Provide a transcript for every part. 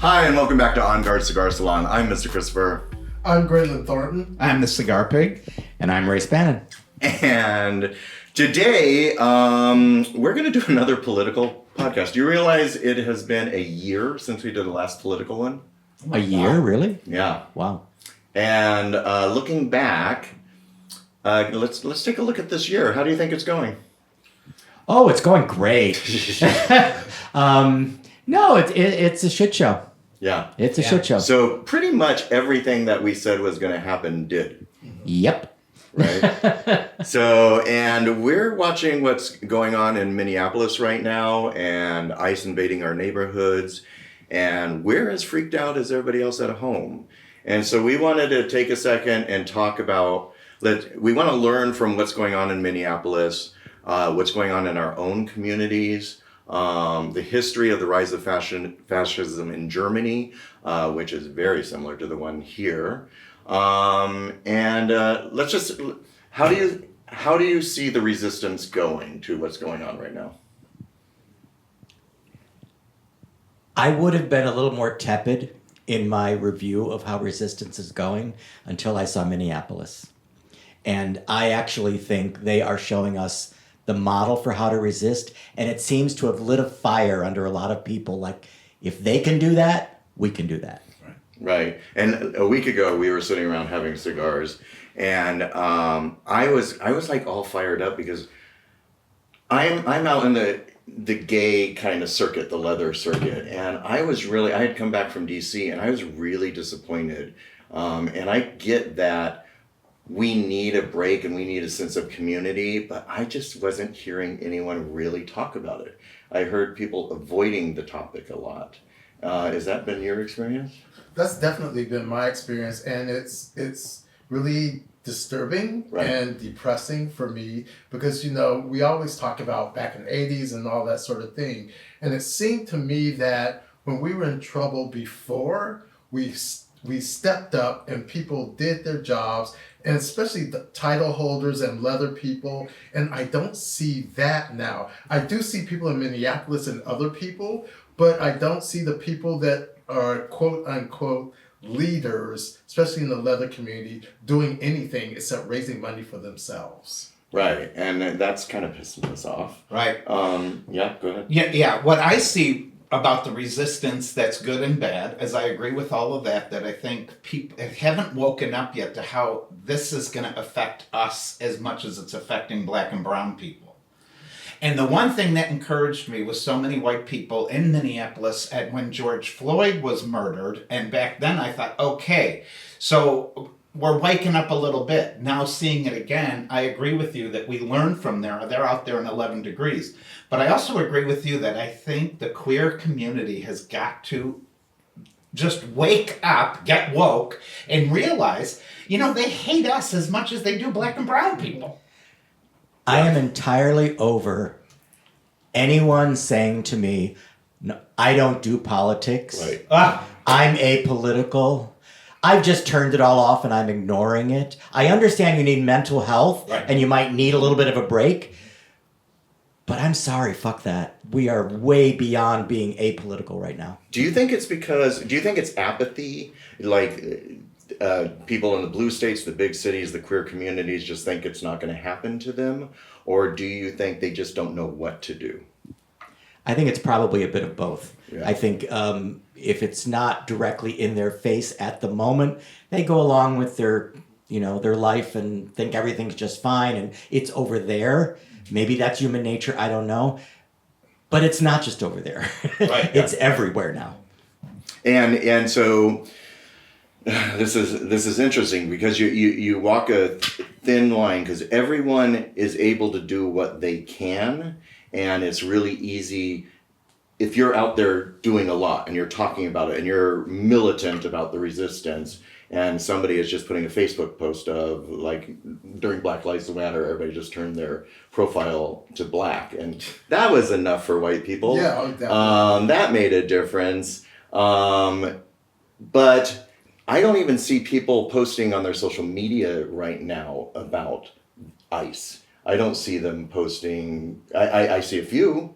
Hi, and welcome back to On Guard Cigar Salon. I'm Mr. Christopher. I'm Graylin Thornton. I'm the Cigar Pig. And I'm Ray Spannon. And today, we're going to do another political podcast. Do you realize it has been a year since we did the last political one? A year, really? Yeah. Wow. And looking back, let's take a look at this year. How do you think it's going? Oh, it's going great. No, it's a shit show. Yeah. It's a shit show. So pretty much everything that we said was going to happen did. Yep. Right. So, and we're watching what's going on in Minneapolis right now, and ICE invading our neighborhoods, and we're as freaked out as everybody else at home. And so we wanted to take a second and talk about, we want to learn from what's going on in Minneapolis, what's going on in our own communities, the history of the rise of fascism in Germany, which is very similar to the one here. Let's just, how do you see the resistance going to what's going on right now? I would have been a little more tepid in my review of how resistance is going until I saw Minneapolis. And I actually think they are showing us the model for how to resist, and it seems to have lit a fire under a lot of people. Like, if they can do that, we can do that. Right. And a week ago, we were sitting around having cigars, and I was like all fired up because I'm out in the gay kind of circuit, the leather circuit, and I had come back from DC, and I was really disappointed. And I get that we need a break and we need a sense of community, but I just wasn't hearing anyone really talk about it. I heard people avoiding the topic a lot. Has that been your experience? That's definitely been my experience, and it's really disturbing and depressing for me because, we always talk about back in the 80s and all that sort of thing. And it seemed to me that when we were in trouble before, we stepped up and people did their jobs, and especially the title holders and leather people. And I don't see that now. I do see people in Minneapolis and other people, but I don't see the people that are quote unquote leaders, especially in the leather community, doing anything except raising money for themselves. Right, and that's kind of pissing us off. Right. Yeah, go ahead. Yeah. What I see about the resistance that's good and bad, as I agree with all of that I think people haven't woken up yet to how this is going to affect us as much as it's affecting black and brown people. And the one thing that encouraged me was so many white people in Minneapolis when George Floyd was murdered. And back then I thought, okay, so we're waking up a little bit. Now seeing it again, I agree with you that we learn from there. They're out there in 11 degrees. But I also agree with you that I think the queer community has got to just wake up, get woke, and realize, they hate us as much as they do black and brown people. I am entirely over anyone saying to me, no, I don't do politics. Right. I'm apolitical. I've just turned it all off and I'm ignoring it. I understand you need mental health and you might need a little bit of a break. But I'm sorry, fuck that. We are way beyond being apolitical right now. Do you think it's apathy? Like people in the blue states, the big cities, the queer communities just think it's not going to happen to them? Or do you think they just don't know what to do? I think it's probably a bit of both. Yeah. I think if it's not directly in their face at the moment, they go along with their life and think everything's just fine and it's over there. Maybe that's human nature, I don't know. But it's not just over there. Right, It's everywhere now. And so this is interesting because you walk a thin line because everyone is able to do what they can, and it's really easy if you're out there doing a lot and you're talking about it and you're militant about the resistance, and somebody is just putting a Facebook post of, like, during Black Lives Matter, everybody just turned their profile to black, and that was enough for white people. Yeah, definitely. That made a difference. But I don't even see people posting on their social media right now about ICE. I don't see them posting. I see a few,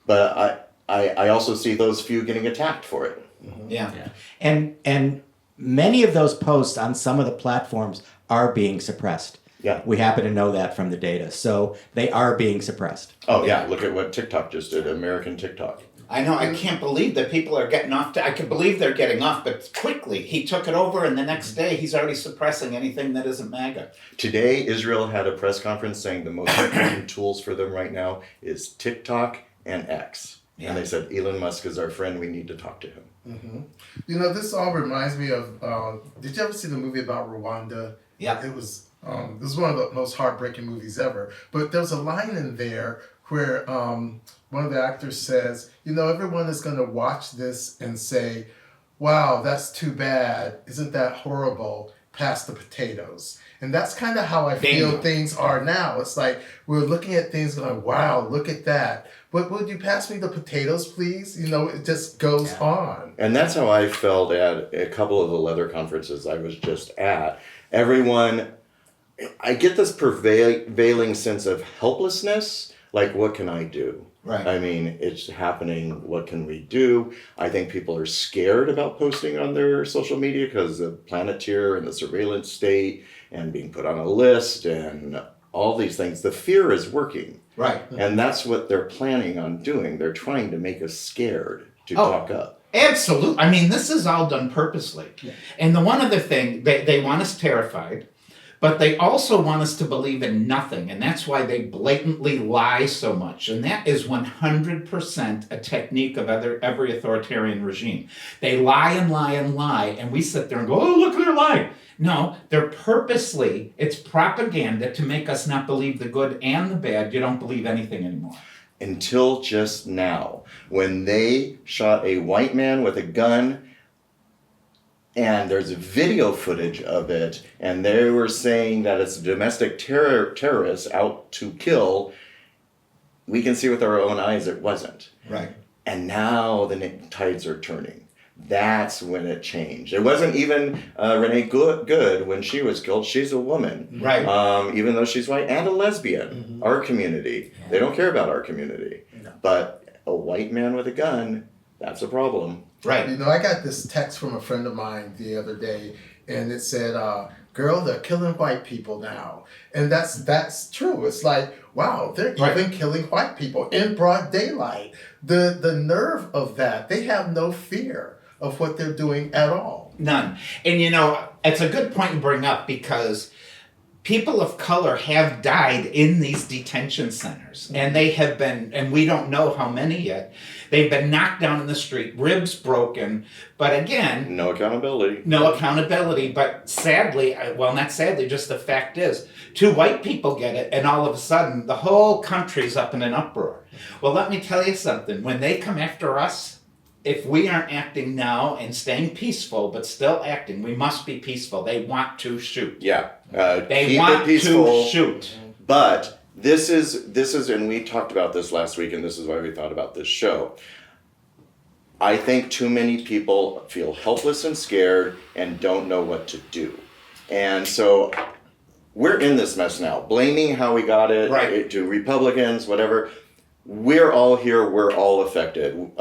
but I also see those few getting attacked for it. Yeah. And many of those posts on some of the platforms are being suppressed. Yeah. We happen to know that from the data. So they are being suppressed. Oh yeah, look at what TikTok just did, American TikTok. I know, I can't believe that people are getting off. I can believe they're getting off, but quickly. He took it over, and the next day he's already suppressing anything that isn't MAGA. Today, Israel had a press conference saying the most important tools for them right now is TikTok and X. Yeah. And they said, Elon Musk is our friend, we need to talk to him. You know, this all reminds me of. Did you ever see the movie about Rwanda? Yeah. It was. This is one of the most heartbreaking movies ever. But there's a line in there where one of the actors says, "You know, everyone is going to watch this and say, wow, that's too bad. Isn't that horrible? Pass the potatoes." And that's kind of how I feel Bingo. things are now. It's like we're looking at things going, wow, look at that. But would you pass me the potatoes, please? You know, it just goes on. And that's how I felt at a couple of the leather conferences I was just at. Everyone, I get this prevailing sense of helplessness, like, what can I do? Right. I mean, it's happening, what can we do? I think people are scared about posting on their social media because of Planeteer and the surveillance state and being put on a list and all these things. The fear is working. Right. And that's what they're planning on doing. They're trying to make us scared to Oh. talk up. Absolutely. I mean, this is all done purposely. Yeah. And the one other thing, they want us terrified, but they also want us to believe in nothing. And that's why they blatantly lie so much. And that is 100% a technique of every authoritarian regime. They lie and lie and lie, and we sit there and go, oh, look, they're lying. No, they're purposely, it's propaganda to make us not believe the good and the bad. You don't believe anything anymore. Until just now, when they shot a white man with a gun, and there's video footage of it, and they were saying that it's a domestic terrorist out to kill, we can see with our own eyes it wasn't. Right. And now the tides are turning. That's when it changed. It wasn't even Renee Good when she was killed. She's a woman. Right. Even though she's white and a lesbian. Our community. They don't care about our community. No. But a white man with a gun, that's a problem. Right. You know, I got this text from a friend of mine the other day, and it said, girl, they're killing white people now. And that's true. It's like, wow, they're even killing white people in broad daylight. The nerve of that, they have no fear of what they're doing at all. None. And you know, it's a good point to bring up because people of color have died in these detention centers. And they have been, and we don't know how many yet, they've been knocked down in the street, ribs broken. But again, No accountability. no accountability. But sadly, well, not sadly, just the fact is, 2 white people get it, and all of a sudden, the whole country's up in an uproar. Well, let me tell you something. When they come after us, if we aren't acting now and staying peaceful, but still acting, we must be peaceful. They want to shoot. Yeah. They keep want it peaceful. to shoot. But this is, and we talked about this last week, and this is why we thought about this show. I think too many people feel helpless and scared and don't know what to do. And so we're in this mess now, blaming how we got it Right. to Republicans, whatever. We're all here, we're all affected.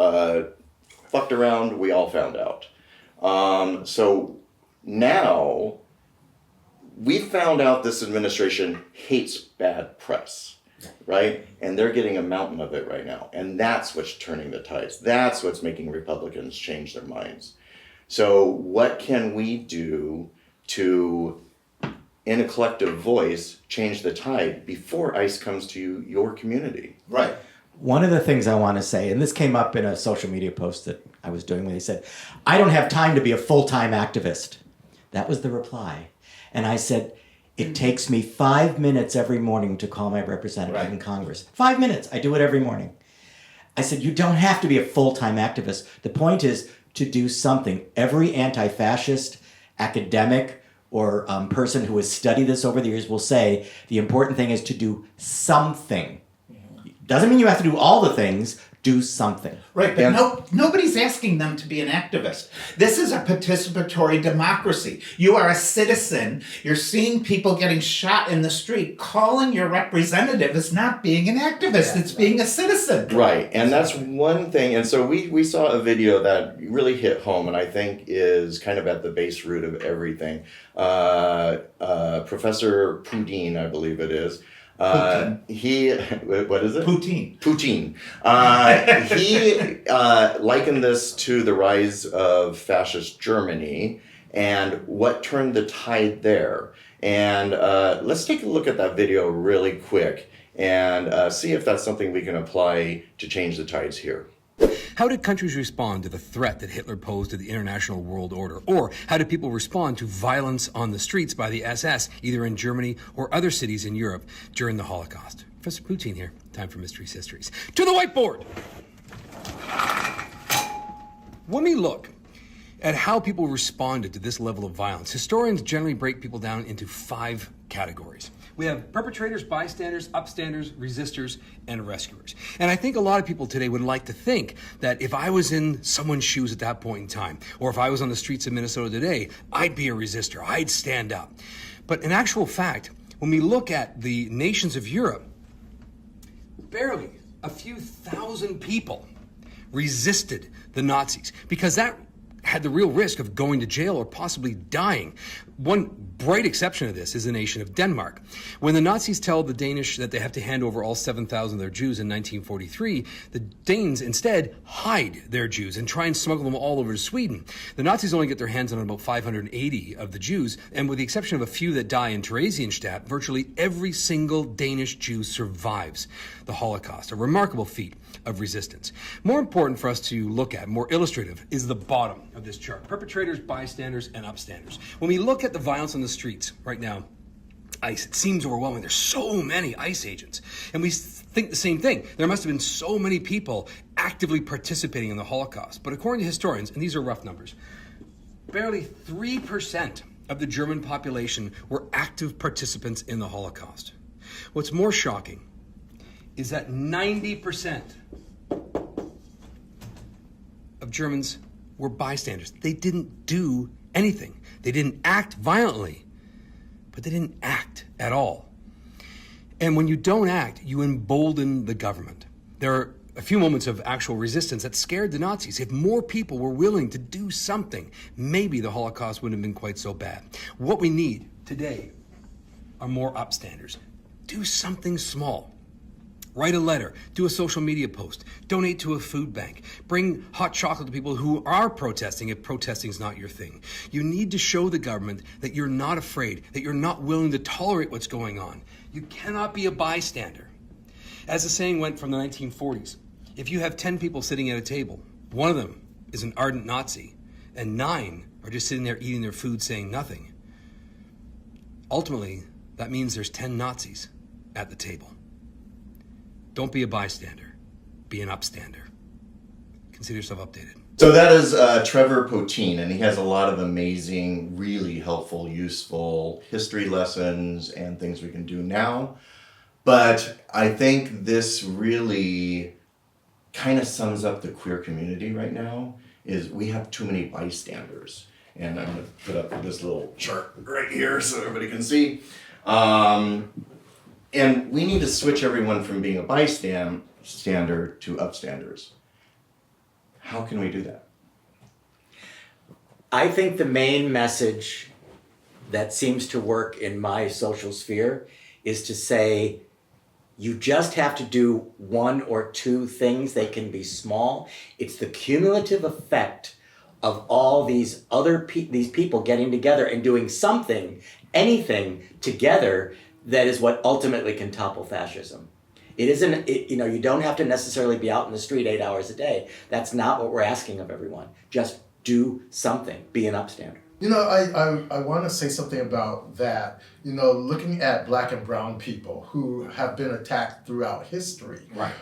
Fucked around, we all found out. So now we found out this administration hates bad press, right? And they're getting a mountain of it right now. And that's what's turning the tides. That's what's making Republicans change their minds. So what can we do to, in a collective voice, change the tide before ICE comes to your community? Right. One of the things I want to say, and this came up in a social media post that I was doing when they said, I don't have time to be a full-time activist. That was the reply. And I said, it takes me 5 minutes every morning to call my representative in Congress. 5 minutes. I do it every morning. I said, you don't have to be a full-time activist. The point is to do something. Every anti-fascist, academic, or person who has studied this over the years will say the important thing is to do something. Doesn't mean you have to do all the things. Do something. Right, but And- nobody's asking them to be an activist. This is a participatory democracy. You are a citizen. You're seeing people getting shot in the street. Calling your representative is not being an activist. It's being a citizen. Right, and that's one thing. And so we saw a video that really hit home, and I think is kind of at the base root of everything. Professor Pudin, I believe it is. He, what is it? Poutine. Poutine. He likened this to the rise of fascist Germany and what turned the tide there. And let's take a look at that video really quick and see if that's something we can apply to change the tides here. How did countries respond to the threat that Hitler posed to the international world order? Or how did people respond to violence on the streets by the SS, either in Germany or other cities in Europe during the Holocaust? Professor Poutine here. Time for Mysteries Histories. To the whiteboard! When we look at how people responded to this level of violence, historians generally break people down into 5 categories. We have perpetrators, bystanders, upstanders, resistors, and rescuers. And I think a lot of people today would like to think that if I was in someone's shoes at that point in time, or if I was on the streets of Minnesota today, I'd be a resistor, I'd stand up. But in actual fact, when we look at the nations of Europe, barely a few thousand people resisted the Nazis, because that had the real risk of going to jail or possibly dying. One bright exception to this is the nation of Denmark. When the Nazis tell the Danish that they have to hand over all 7,000 of their Jews in 1943, the Danes instead hide their Jews and try and smuggle them all over to Sweden. The Nazis only get their hands on about 580 of the Jews, and with the exception of a few that die in Theresienstadt, virtually every single Danish Jew survives the Holocaust, a remarkable feat of resistance. More important for us to look at, more illustrative, is the bottom of this chart. Perpetrators, bystanders, and upstanders. When we look at the violence on the streets right now, ICE, it seems overwhelming. There's so many ICE agents. And we think the same thing. There must have been so many people actively participating in the Holocaust. But according to historians, and these are rough numbers, barely 3% of the German population were active participants in the Holocaust. What's more shocking is that 90% of Germans were bystanders. They didn't do anything. They didn't act violently, but they didn't act at all. And when you don't act, you embolden the government. There are a few moments of actual resistance that scared the Nazis. If more people were willing to do something, maybe the Holocaust wouldn't have been quite so bad. What we need today are more upstanders. Do something small. Write a letter, do a social media post, donate to a food bank, bring hot chocolate to people who are protesting if protesting is not your thing. You need to show the government that you're not afraid, that you're not willing to tolerate what's going on. You cannot be a bystander. As the saying went from the 1940s, if you have 10 people sitting at a table, one of them is an ardent Nazi, and 9 are just sitting there eating their food saying nothing. Ultimately, that means there's 10 Nazis at the table. Don't be a bystander. Be an upstander. Consider yourself updated. So that is Trevor Poutine, and he has a lot of amazing, really helpful, useful history lessons and things we can do now. But I think this really kind of sums up the queer community right now, is we have too many bystanders. And I'm going to put up this little chart right here so everybody can see. And we need to switch everyone from being a bystander to upstanders. How can we do that? I think the main message that seems to work in my social sphere is to say, you just have to do 1 or 2 things. They can be small. It's the cumulative effect of all these other these people getting together and doing something, anything together, that is what ultimately can topple fascism. It isn't, you don't have to necessarily be out in the street 8 hours a day. That's not what we're asking of everyone. Just do something. Be an upstander. I want to say something about that. Looking at Black and brown people who have been attacked throughout history. Right.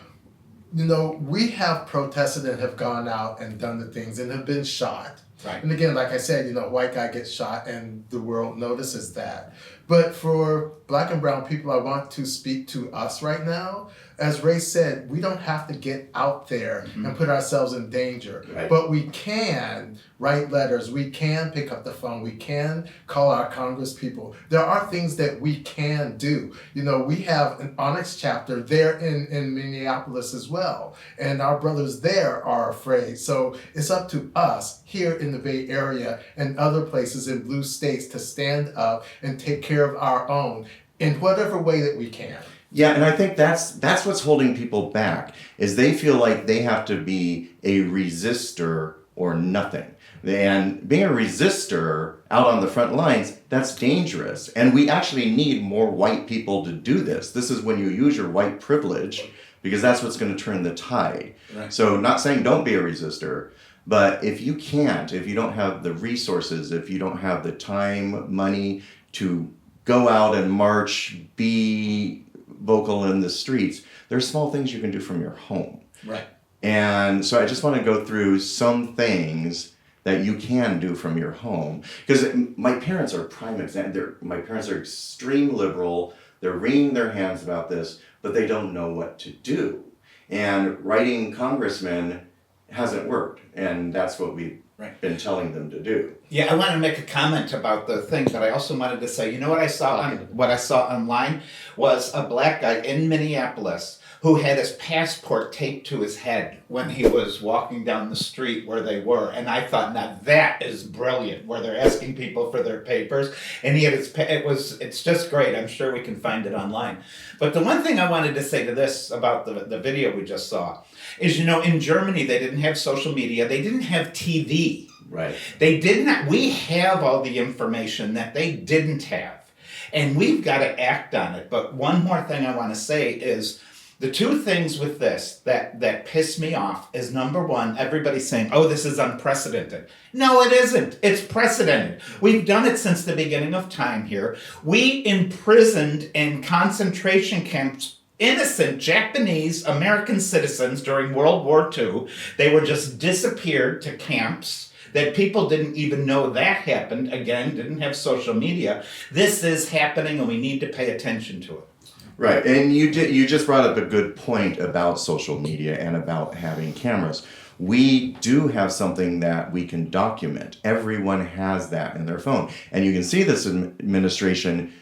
We have protested and have gone out and done the things and have been shot. Right. And again, like I said, you know, white guy gets shot and the world notices that. But for black and brown people, I want to speak to us right now. As Ray said, we don't have to get out there and put ourselves in danger. Right. But we can write letters. We can pick up the phone. We can call our Congress people. There are things that we can do. You know, we have an Onyx chapter there in Minneapolis as well. And our brothers there are afraid. So it's up to us here in the Bay Area and other places in blue states to stand up and take care of our own in whatever way that we can. Yeah, and I think that's what's holding people back, is they feel like they have to be a resistor or nothing. And being a resistor out on the front lines, that's dangerous. And we actually need more white people to do this. This is when you use your white privilege, because that's what's going to turn the tide. Right. So not saying don't be a resistor, but if you can't, if you don't have the resources, if you don't have the time, money to go out and march, be vocal in the streets, there's small things you can do from your home. Right. And so I just want to go through some things that you can do from your home. Because my parents are prime example. My parents are extreme liberal. They're wringing their hands about this, but they don't know what to do. And writing congressmen hasn't worked. And that's what we've been telling them to do. Yeah, I wanted to make a comment about the thing, but I also wanted to say, you know what I saw online was a black guy in Minneapolis who had his passport taped to his head when he was walking down the street where they were. And I thought, now that is brilliant, where they're asking people for their papers. And he had it's just great. I'm sure we can find it online. But the one thing I wanted to say to this about the video we just saw is, you know, in Germany, they didn't have social media. They didn't have TV. Right. They did not. We have all the information that they didn't have. And we've got to act on it. But one more thing I want to say is, the two things with this that piss me off is, number one, everybody's saying, oh, this is unprecedented. No, it isn't. It's precedented. We've done it since the beginning of time here. We imprisoned in concentration camps innocent Japanese American citizens during World War II. They were just disappeared to camps that people didn't even know that happened. Again, didn't have social media. This is happening and we need to pay attention to it. Right, and you just brought up a good point about social media and about having cameras. We do have something that we can document. Everyone has that in their phone. And you can see this administration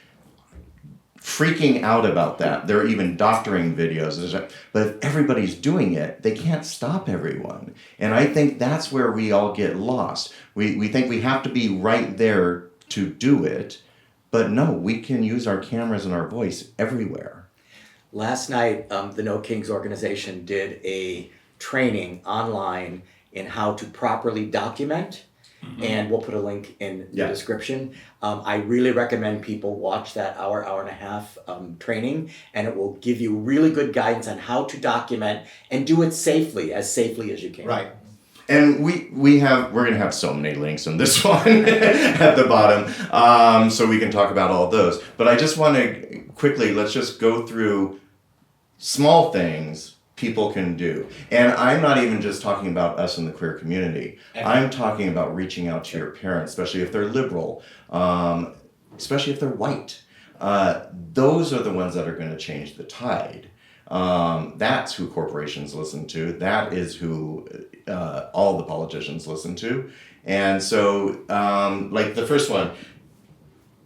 freaking out about that. They're even doctoring videos. But if everybody's doing it, they can't stop everyone. And I think that's where we all get lost. We think we have to be right there to do it. But no, we can use our cameras and our voice everywhere. Last night, the No Kings organization did a training online in how to properly document, and we'll put a link in the description. I really recommend people watch that hour and a half training, and it will give you really good guidance on how to document and do it safely as you can. Right. And we're going to have so many links in this one at the bottom, so we can talk about all those. But I just want to quickly, let's just go through small things people can do. And I'm not even just talking about us in the queer community. I'm talking about reaching out to your parents, especially if they're liberal, especially if they're white. Those are the ones that are going to change the tide. That's who corporations listen to. That is who all the politicians listen to. And so, like the first one,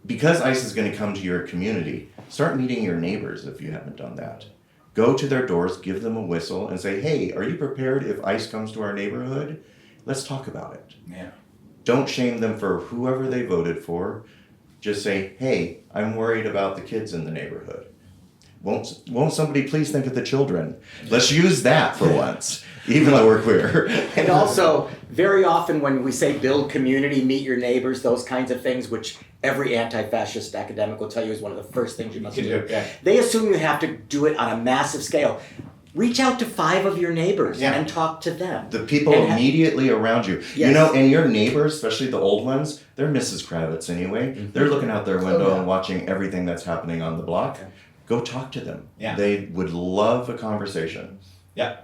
because ICE is going to come to your community, start meeting your neighbors if you haven't done that. Go to their doors, give them a whistle, and say, hey, are you prepared if ICE comes to our neighborhood? Let's talk about it. Yeah. Don't shame them for whoever they voted for. Just say, hey, I'm worried about the kids in the neighborhood. Won't somebody please think of the children? Let's use that for once, even though we're queer. And also, very often when we say build community, meet your neighbors, those kinds of things, which every anti-fascist academic will tell you is one of the first things you must do. Yeah. They assume you have to do it on a massive scale. Reach out to 5 of your neighbors and talk to them. The people immediately around you. Yes. You know, and your neighbors, especially the old ones, they're Mrs. Kravitz anyway. Mm-hmm. They're looking out their window and watching everything that's happening on the block. Okay. Go talk to them. Yeah. They would love a conversation. Yeah.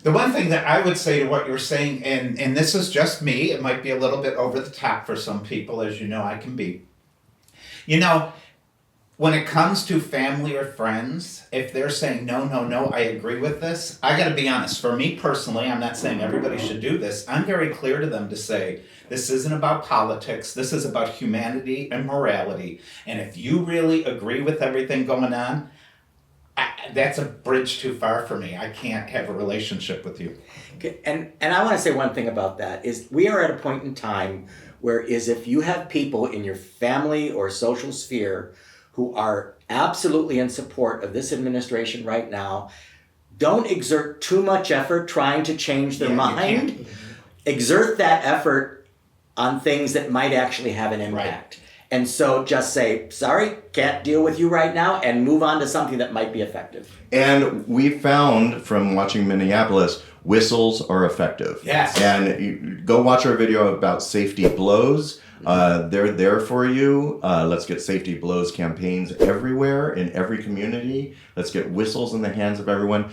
The one thing that I would say to what you're saying, and this is just me, it might be a little bit over the top for some people, as you know I can be. You know, when it comes to family or friends, if they're saying, no, I agree with this, I gotta be honest. For me personally, I'm not saying everybody should do this. I'm very clear to them to say, this isn't about politics, this is about humanity and morality. And if you really agree with everything going on, that's a bridge too far for me. I can't have a relationship with you. Okay, and I want to say one thing about that is we are at a point in time where if you have people in your family or social sphere who are absolutely in support of this administration right now, don't exert too much effort trying to change their mind. Exert that effort on things that might actually have an impact. Right. And so just say, sorry, can't deal with you right now, and move on to something that might be effective. And we found from watching Minneapolis, whistles are effective. Yes. And you go watch our video about safety blows. They're there for you. Let's get safety blows campaigns everywhere in every community. Let's get whistles in the hands of everyone.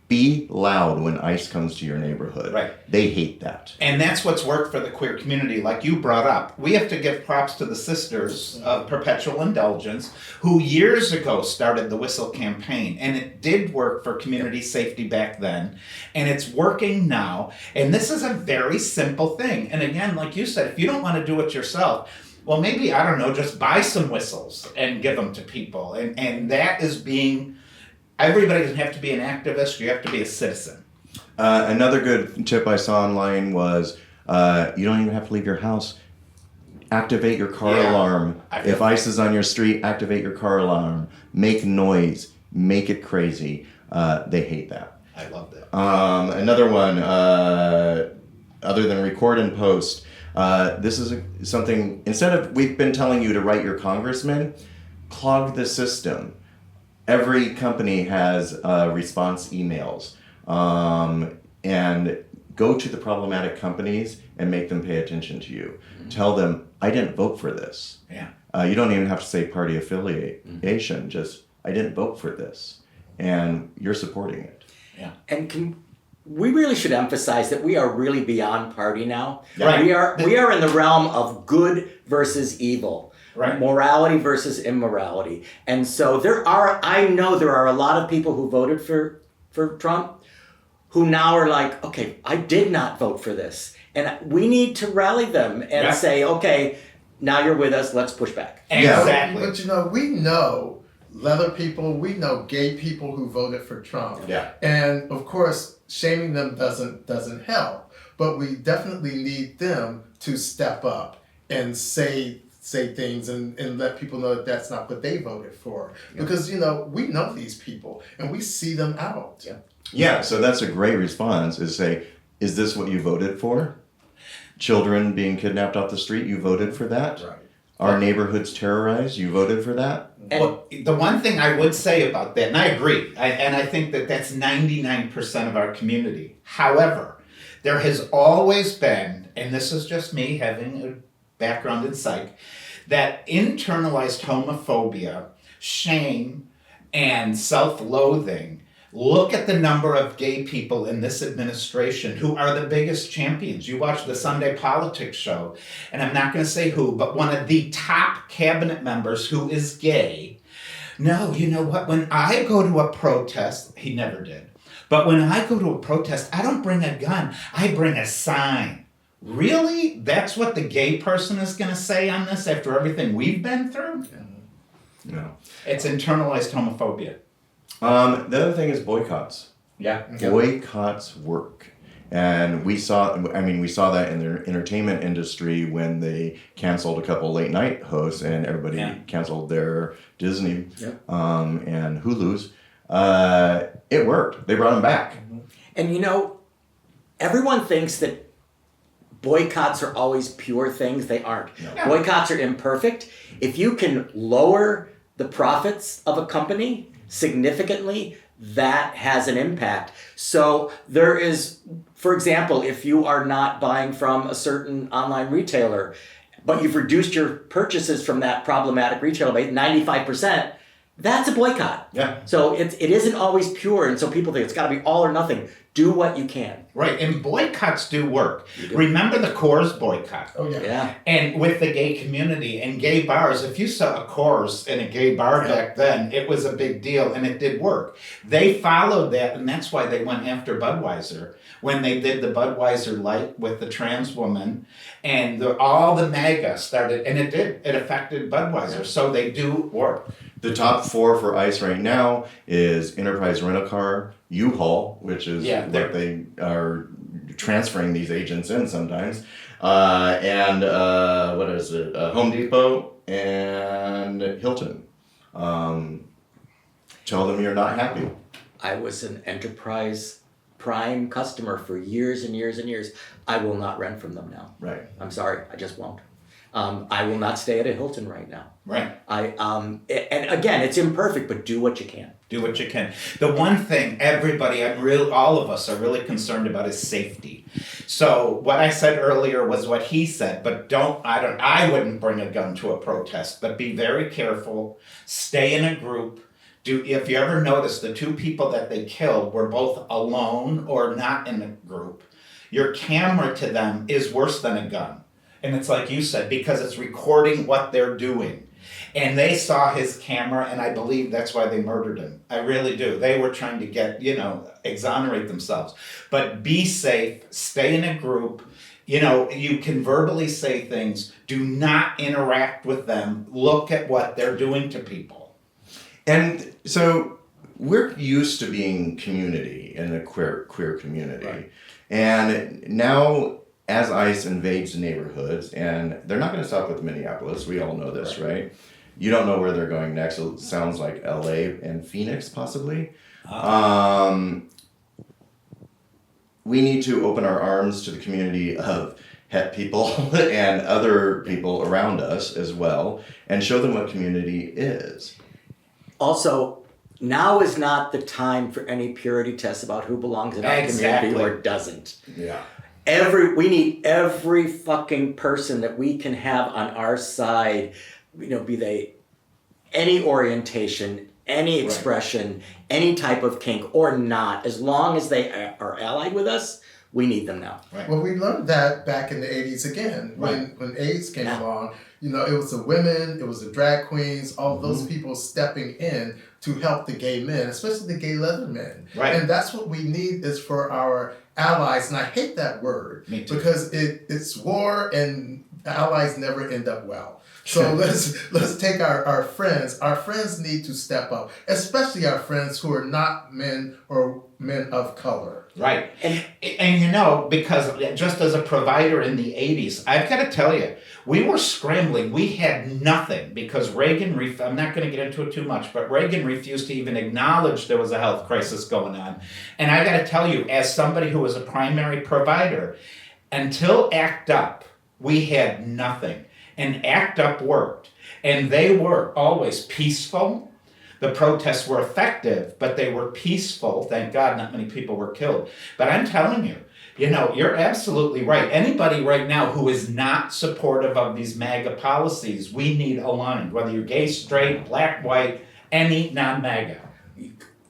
Be loud when ICE comes to your neighborhood. Right. They hate that. And that's what's worked for the queer community, like you brought up. We have to give props to the Sisters of Perpetual Indulgence, who years ago started the Whistle campaign. And it did work for community safety back then. And it's working now. And this is a very simple thing. And again, like you said, if you don't want to do it yourself, well, maybe, I don't know, just buy some whistles and give them to people. And that is being... Everybody doesn't have to be an activist, you have to be a citizen. Another good tip I saw online was you don't even have to leave your house. Activate your car alarm. If ICE is on your street, activate your car alarm. Make noise. Make it crazy. They hate that. I love that. Another one, other than record and post, this is something, instead of we've been telling you to write your congressman, clog the system. Every company has response emails, and go to the problematic companies and make them pay attention to you. Mm-hmm. Tell them, I didn't vote for this. Yeah. You don't even have to say party affiliation, just, I didn't vote for this, and you're supporting it. Yeah. And we really should emphasize that we are really beyond party now. Right. We are in the realm of good versus evil. Right. Morality versus immorality. And so I know there are a lot of people who voted for Trump who now are like, okay, I did not vote for this. And we need to rally them and say, okay, now you're with us, let's push back. Exactly. But we know leather people, we know gay people who voted for Trump. Yeah. And of course, shaming them doesn't help. But we definitely need them to step up and say things and let people know that that's not what they voted for. Yeah. Because, we know these people and we see them out. Yeah. Yeah, so that's a great response, is say, is this what you voted for? Children being kidnapped off the street, you voted for that? Right. Our neighborhoods terrorized, you voted for that? Well, the one thing I would say about that, and I agree, and I think that that's 99% of our community. However, there has always been, and this is just me having a background in psych, that internalized homophobia, shame, and self-loathing. Look at the number of gay people in this administration who are the biggest champions. You watch the Sunday Politics show, and I'm not going to say who, but one of the top cabinet members who is gay. No, you know what? When I go to a protest, he never did, but when I go to a protest, I don't bring a gun, I bring a sign. Really? That's what the gay person is going to say on this after everything we've been through? No. It's internalized homophobia. The other thing is boycotts. Yeah. Boycotts work. And we saw that in the entertainment industry when they canceled a couple late night hosts and everybody canceled their Disney and Hulu's. It worked. They brought them back. And everyone thinks that boycotts are always pure things. They aren't. No. Boycotts are imperfect. If you can lower the profits of a company significantly, that has an impact. So there is, for example, if you are not buying from a certain online retailer, but you've reduced your purchases from that problematic retailer by 95%, that's a boycott. Yeah. So it isn't always pure, and so people think it's got to be all or nothing. Do what you can. Right, and boycotts do work. Remember the Coors boycott? Oh yeah. Yeah. And with the gay community and gay bars, if you saw a Coors in a gay bar back then, it was a big deal and it did work. They followed that, and that's why they went after Budweiser when they did the Budweiser Light with the trans woman, and all the MAGA started, and it did. It affected Budweiser, so they do work. The top 4 for ICE right now is Enterprise Rent-A-Car, U-Haul, which is what they are transferring these agents in sometimes, and what is it? Home Depot and Hilton. Tell them you're not happy. I was an Enterprise Prime customer for years and years and years. I will not rent from them now. Right. I'm sorry, I just won't. I will not stay at a Hilton right now. Right. And again, it's imperfect, but do what you can. Do what you can. The one thing all of us are really concerned about is safety. So what I said earlier was what he said, but I wouldn't bring a gun to a protest, but be very careful, stay in a group. If you ever notice, the 2 people that they killed were both alone or not in a group. Your camera to them is worse than a gun. And it's like you said, because it's recording what they're doing. And they saw his camera, and I believe that's why they murdered him. I really do. They were trying to get, exonerate themselves. But be safe, stay in a group. You can verbally say things. Do not interact with them. Look at what they're doing to people. And so we're used to being community in the queer community. Right. And now as ICE invades neighborhoods, and they're not going to stop with Minneapolis, we all know this, right? You don't know where they're going next. It sounds like LA and Phoenix, possibly. We need to open our arms to the community of het people and other people around us as well, and show them what community is. Also, now is not the time for any purity tests about who belongs in our community or doesn't. Yeah. We need every fucking person that we can have on our side, be they any orientation, any expression, any type of kink or not, as long as they are allied with us, we need them now. Right. Well, we learned that back in the 80s again, when AIDS came along. It was the women, it was the drag queens, all those people stepping in to help the gay men, especially the gay leather men. Right. And that's what we need is for our allies, and I hate that word because it's war and allies never end up well. So let's take our friends. Our friends need to step up, especially our friends who are not men or men of color. Right. And because just as a provider in the 80s, I've got to tell you, we were scrambling. We had nothing because Reagan, I'm not going to get into it too much, but Reagan refused to even acknowledge there was a health crisis going on. And I got to tell you, as somebody who was a primary provider, until ACT UP, we had nothing. And ACT UP worked. And they were always peaceful. The protests were effective, but they were peaceful. Thank God not many people were killed. But I'm telling you, you're absolutely right. Anybody right now who is not supportive of these MAGA policies, we need aligned, whether you're gay, straight, black, white, any non-MAGA.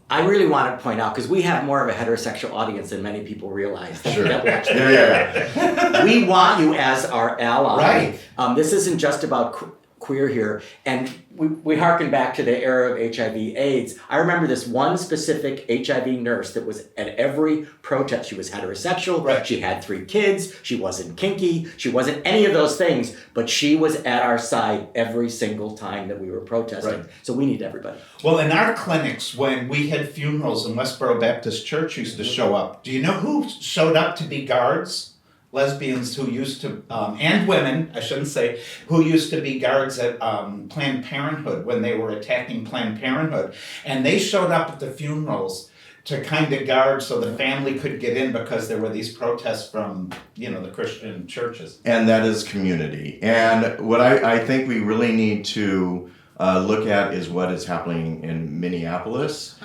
I really want to point out, because we have more of a heterosexual audience than many people realize. Sure. Yeah. We want you as our ally. Right. This isn't just about queer here. And we harken back to the era of HIV/AIDS. I remember this one specific HIV nurse that was at every protest. She was heterosexual. Right. She had 3 kids. She wasn't kinky. She wasn't any of those things. But she was at our side every single time that we were protesting. Right. So we need everybody. Well, in our clinics, when we had funerals in Westboro Baptist Church used to show up. Do you know who showed up to be guards? Lesbians who used to, and women, I shouldn't say, who used to be guards at Planned Parenthood when they were attacking Planned Parenthood. And they showed up at the funerals to kind of guard so the family could get in because there were these protests from, the Christian churches. And that is community. And what I think we really need to look at is what is happening in Minneapolis.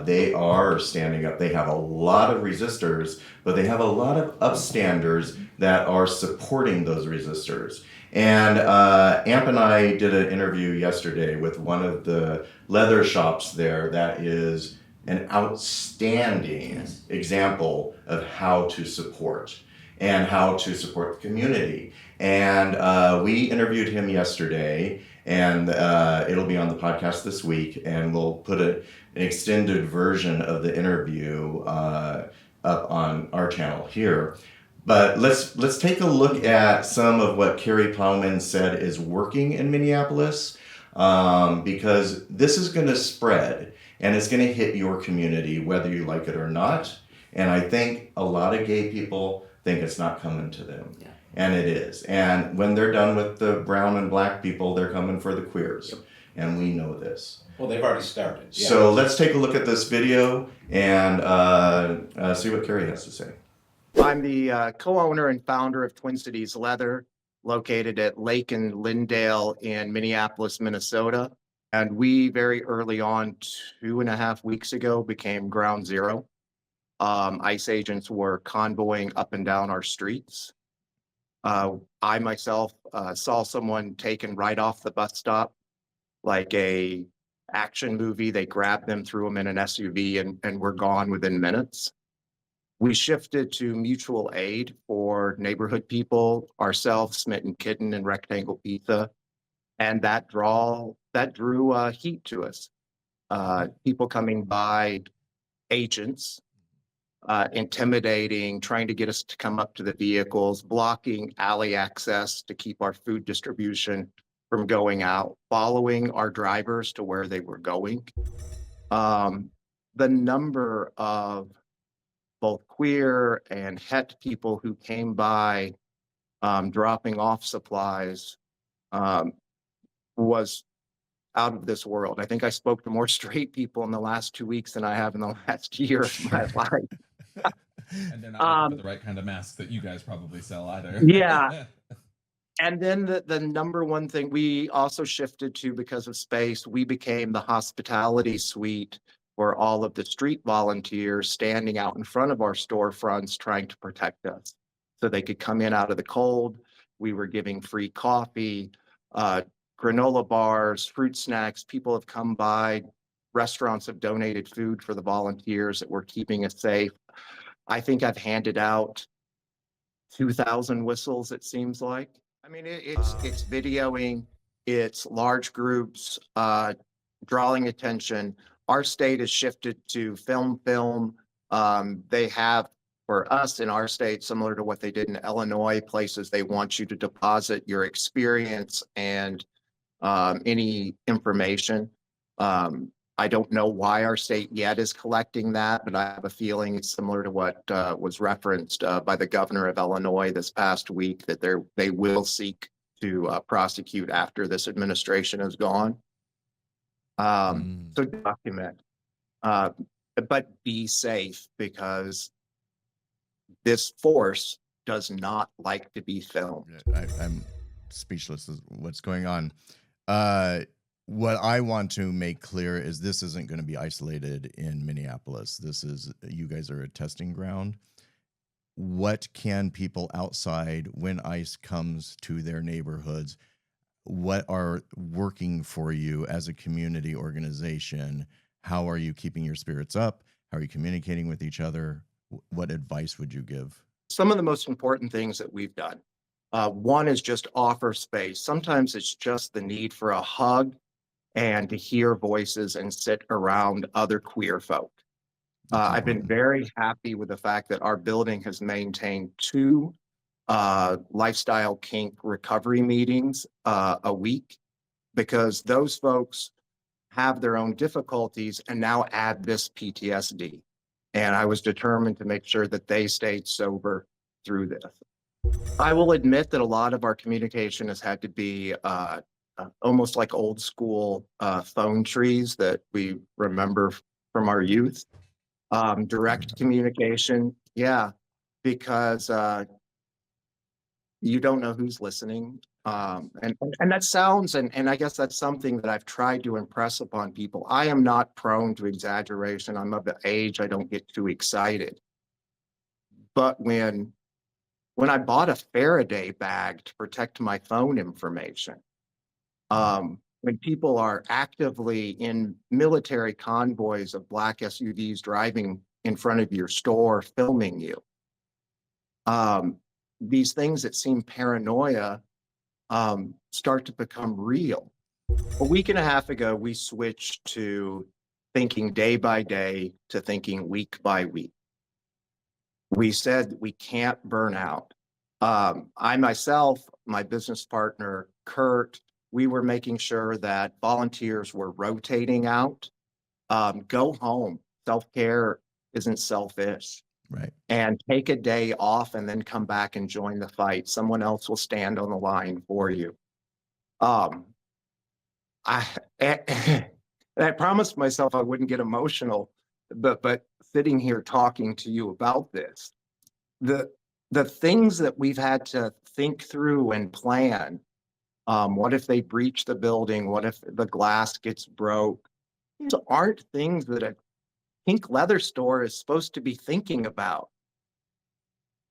They are standing up. They have a lot of resistors, but they have a lot of upstanders that are supporting those resistors. And Amp and I did an interview yesterday with one of the leather shops there that is an outstanding example of how to support and how to support the community. And we interviewed him yesterday, and it'll be on the podcast this week, and we'll put an extended version of the interview up on our channel here. But let's take a look at some of what Carrie Plowman said is working in Minneapolis, because this is going to spread and it's going to hit your community whether you like it or not. And I think a lot of gay people think it's not coming to them. Yeah. And it is. And when they're done with the brown and black people, they're coming for the queers. Yep. And we know this. Well, they've already started. Yeah. So let's take a look at this video and see what Carrie has to say. I'm the co-owner and founder of Twin Cities Leather, located at Lake and Lindale in Minneapolis, Minnesota. And we very early on, 2.5 weeks ago, became ground zero. ICE agents were convoying up and down our streets. I myself saw someone taken right off the bus stop, like a action movie. They grabbed them, threw them in an SUV, and were gone within minutes. We shifted to mutual aid for neighborhood people, ourselves, Smitten Kitten and Rectangle Pizza, and that drew heat to us. People coming by, agents, intimidating, trying to get us to come up to the vehicles, blocking alley access to keep our food distribution from going out, following our drivers to where they were going. The number of both queer and het people who came by dropping off supplies was out of this world. I think I spoke to more straight people in the last 2 weeks than I have in the last year of my life. And they're not looking for the right kind of mask that you guys probably sell either. Yeah. And then the number one thing we also shifted to, because of space, we became the hospitality suite for all of the street volunteers standing out in front of our storefronts trying to protect us so they could come in out of the cold. We were giving free coffee, granola bars, fruit snacks. People have come by. Restaurants have donated food for the volunteers that were keeping us safe. I think I've handed out 2,000 whistles, it seems like. I mean, it's videoing, it's large groups, drawing attention. Our state has shifted to film. They have, for us in our state, similar to what they did in Illinois, places they want you to deposit your experience and any information. I don't know why our state yet is collecting that, but I have a feeling it's similar to what was referenced by the governor of Illinois this past week, that they will seek to prosecute after this administration is gone. So document, but be safe, because this force does not like to be filmed. I'm speechless as what's going on. What I want to make clear is this isn't going to be isolated in Minneapolis. You guys are a testing ground. What can people outside, when ICE comes to their neighborhoods, what are working for you as a community organization? How are you keeping your spirits up? How are you communicating with each other? What advice would you give? Some of the most important things that we've done. One is just offer space. Sometimes it's just the need for a hug and to hear voices and sit around other queer folk. I've been very happy with the fact that our building has maintained 2 lifestyle kink recovery meetings a week, because those folks have their own difficulties and now add this PTSD. And I was determined to make sure that they stayed sober through this. I will admit that a lot of our communication has had to be almost like old school phone trees that we remember from our youth. Direct communication, yeah, because you don't know who's listening. And that sounds, and I guess that's something that I've tried to impress upon people. I am not prone to exaggeration. I'm of the age I don't get too excited. But when when I bought a Faraday bag to protect my phone information. When people are actively in military convoys of black SUVs driving in front of your store, filming you. These things that seem paranoia start to become real. A week and a half ago, we switched to thinking day by day to thinking week by week. We said we can't burn out. I myself, my business partner, Kurt, we were making sure that volunteers were rotating out. Go home. Self-care isn't selfish. Right. And take a day off and then come back and join the fight. Someone else will stand on the line for you. I I promised myself I wouldn't get emotional, but sitting here talking to you about this, the things that we've had to think through and plan. What if they breach the building? What if the glass gets broke? These aren't things that a pink leather store is supposed to be thinking about.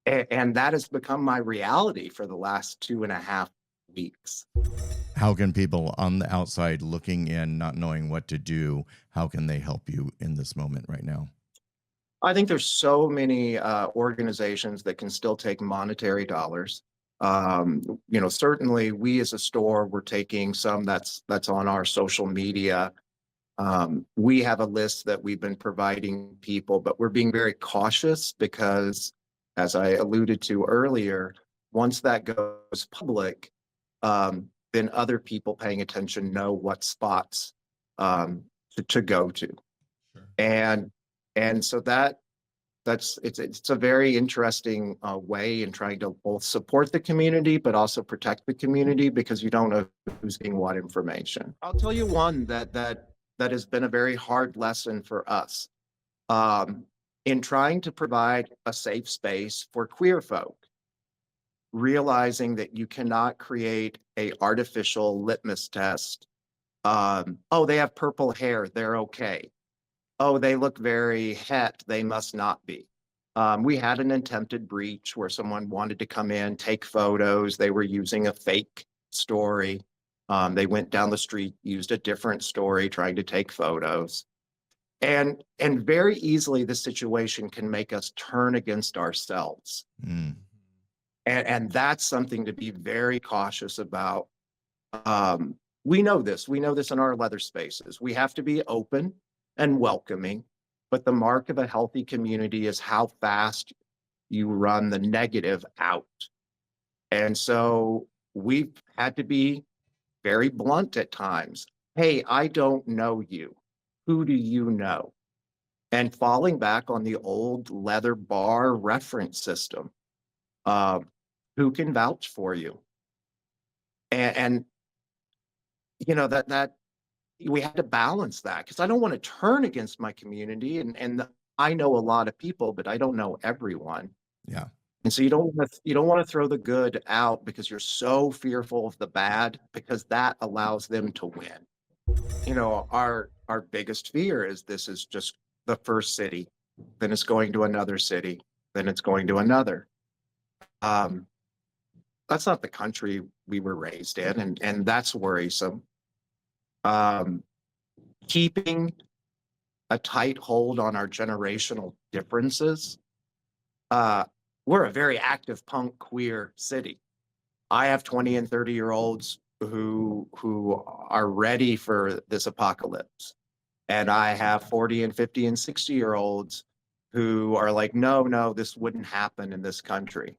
And that has become my reality for the last 2.5 weeks. How can people on the outside looking in, not knowing what to do, how can they help you in this moment right now? I think there's so many organizations that can still take monetary dollars. Certainly we as a store, we're taking some that's on our social media. We have a list that we've been providing people, but we're being very cautious because, as I alluded to earlier, once that goes public, then other people paying attention know what spots to go to. Sure. And so it's a very interesting way in trying to both support the community but also protect the community, because you don't know who's getting what information. I'll tell you one that has been a very hard lesson for us in trying to provide a safe space for queer folk. Realizing that you cannot create a artificial litmus test. Oh, they have purple hair, they're okay. Oh, they look very het, they must not be. We had an attempted breach where someone wanted to come in, take photos. They were using a fake story. They went down the street, used a different story, trying to take photos. And very easily this situation can make us turn against ourselves. Mm. And that's something to be very cautious about. We know this in our leather spaces. We have to be open and welcoming, but the mark of a healthy community is how fast you run the negative out. And so we've had to be very blunt at times. Hey, I don't know you. Who do you know? And falling back on the old leather bar reference system. Who can vouch for you? And that we had to balance that, because I don't want to turn against my community, and I know a lot of people, but I don't know everyone. Yeah. And so you don't want to throw the good out because you're so fearful of the bad, because that allows them to win. Our biggest fear is this is just the first city, then it's going to another city, then it's going to another. That's not the country we were raised in, and that's worrisome. Keeping a tight hold on our generational differences. We're a very active punk queer city. I have 20 and 30-year-olds who are ready for this apocalypse. And I have 40 and 50 and 60-year-olds who are like, no, this wouldn't happen in this country.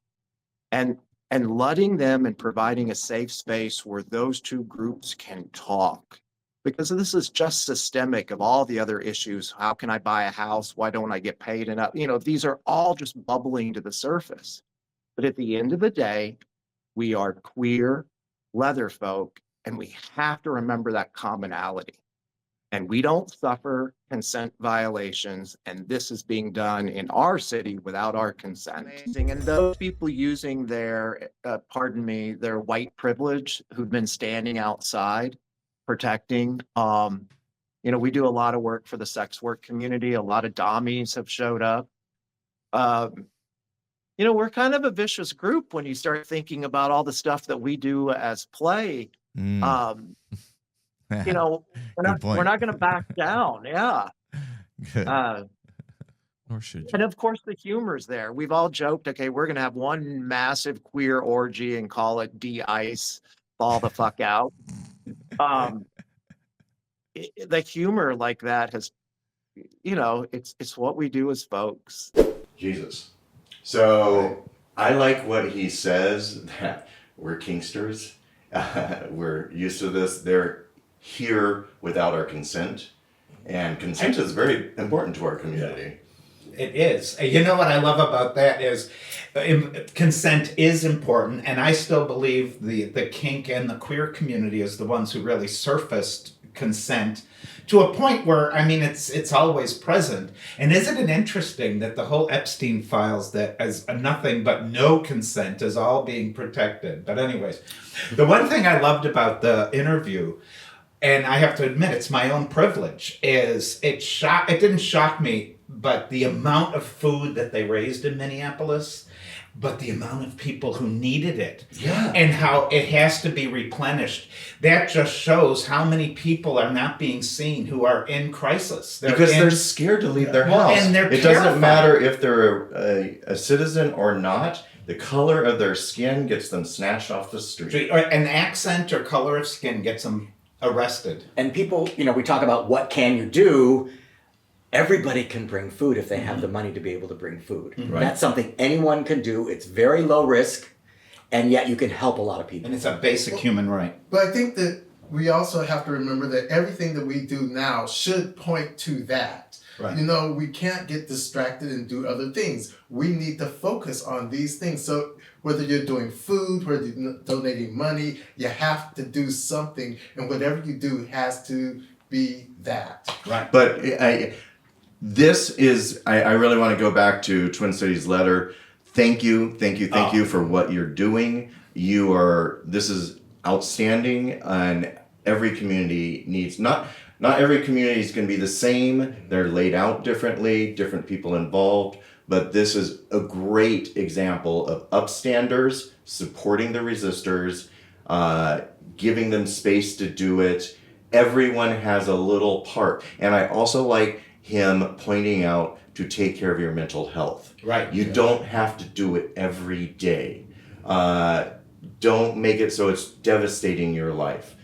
And letting them and providing a safe space where those two groups can talk, because this is just systemic of all the other issues. How can I buy a house? Why don't I get paid enough? These are all just bubbling to the surface. But at the end of the day, we are queer leather folk, and we have to remember that commonality. And we don't suffer consent violations, and this is being done in our city without our consent. And those people using their, their white privilege, who've been standing outside protecting, we do a lot of work for the sex work community. A lot of dommies have showed up. we're kind of a vicious group when you start thinking about all the stuff that we do as play. Mm. Um, we're Good not point. going to back down. Yeah. Good. Uh, Or should you? and of course the humor's there. We've all joked, okay, we're going to have one massive queer orgy and call it de-ice, fall the fuck out. Um, the humor like that has, it's what we do as folks. Jesus. So I like what he says, that we're Kingsters. We're used to this. They're here without our consent. And consent is very important to our community. It is. You know what I love about that is consent is important, and I still believe the kink and the queer community is the ones who really surfaced consent to a point where, I mean, it's always present. And isn't it interesting that the whole Epstein files, that as nothing but no consent is all being protected? But anyways, the one thing I loved about the interview, and I have to admit it's my own privilege, is it didn't shock me, but the amount of food that they raised in Minneapolis, but the amount of people who needed it, Yeah. and how it has to be replenished. That just shows how many people are not being seen who are in crisis. They're scared to leave their Well, house. and they're it terrified. doesn't matter if they're a citizen or not. The color of their skin gets them snatched off the street. Or an accent or color of skin gets them arrested. And people, we talk about what can you do. Everybody can bring food if they have the money to be able to bring food. Right. That's something anyone can do. It's very low risk, and yet you can help a lot of people. And it's a basic human right. But I think that we also have to remember that everything that we do now should point to that. Right. We can't get distracted and do other things. We need to focus on these things. So whether you're doing food, whether you're donating money, you have to do something. And whatever you do has to be that. Right. But this is, I really want to go back to Twin Cities Letter. Thank you for what you're doing. This is outstanding, and every community needs, not every community is going to be the same. They're laid out differently, different people involved, but this is a great example of upstanders supporting the resistors, giving them space to do it. Everyone has a little part. And I also like him pointing out to take care of your mental health. Right. You don't have to do it every day. Don't make it so it's devastating your life.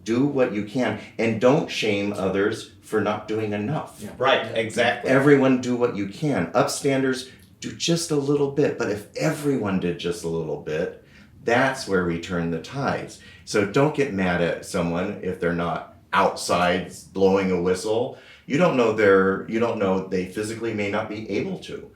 Do what you can, and don't shame others for not doing enough. Yeah. Right, exactly. Everyone do what you can. Upstanders do just a little bit, but if everyone did just a little bit, that's where we turn the tides. So don't get mad at someone if they're not outside blowing a whistle. You don't know they physically may not be able to.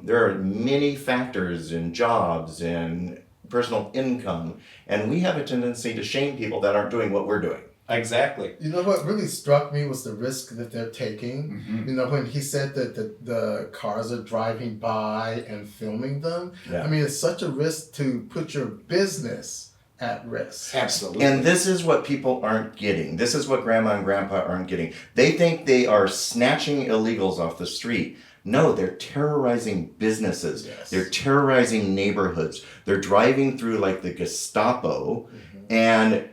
There are many factors in jobs and personal income, and we have a tendency to shame people that aren't doing what we're doing. Exactly. What really struck me was the risk that they're taking. Mm-hmm. When he said that the cars are driving by and filming them. Yeah. I mean, it's such a risk to put your business at risk. Absolutely. And this is what people aren't getting. This is what grandma and grandpa aren't getting. They think they are snatching illegals off the street. No, they're terrorizing businesses. Yes. They're terrorizing neighborhoods. They're driving through like the Gestapo, and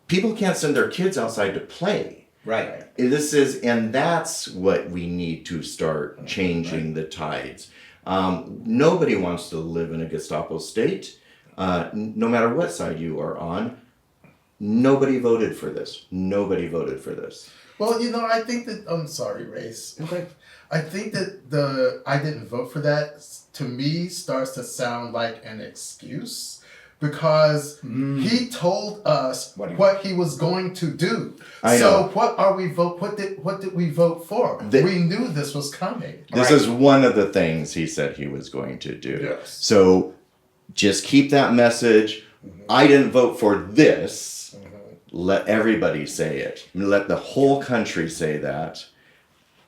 people can't send their kids outside to play. Right. And that's what we need to start changing the tides. Nobody wants to live in a Gestapo state. No matter what side you are on, nobody voted for this. Well, I think that, I'm sorry, Race. Okay. I think that I didn't vote for that, to me, starts to sound like an excuse, because he told us what he was going to do. I so know. what did we vote for? We knew this was coming. This is one of the things he said he was going to do. Yes. So just keep that message. I didn't vote for this. Let everybody say it. Let the whole country say that.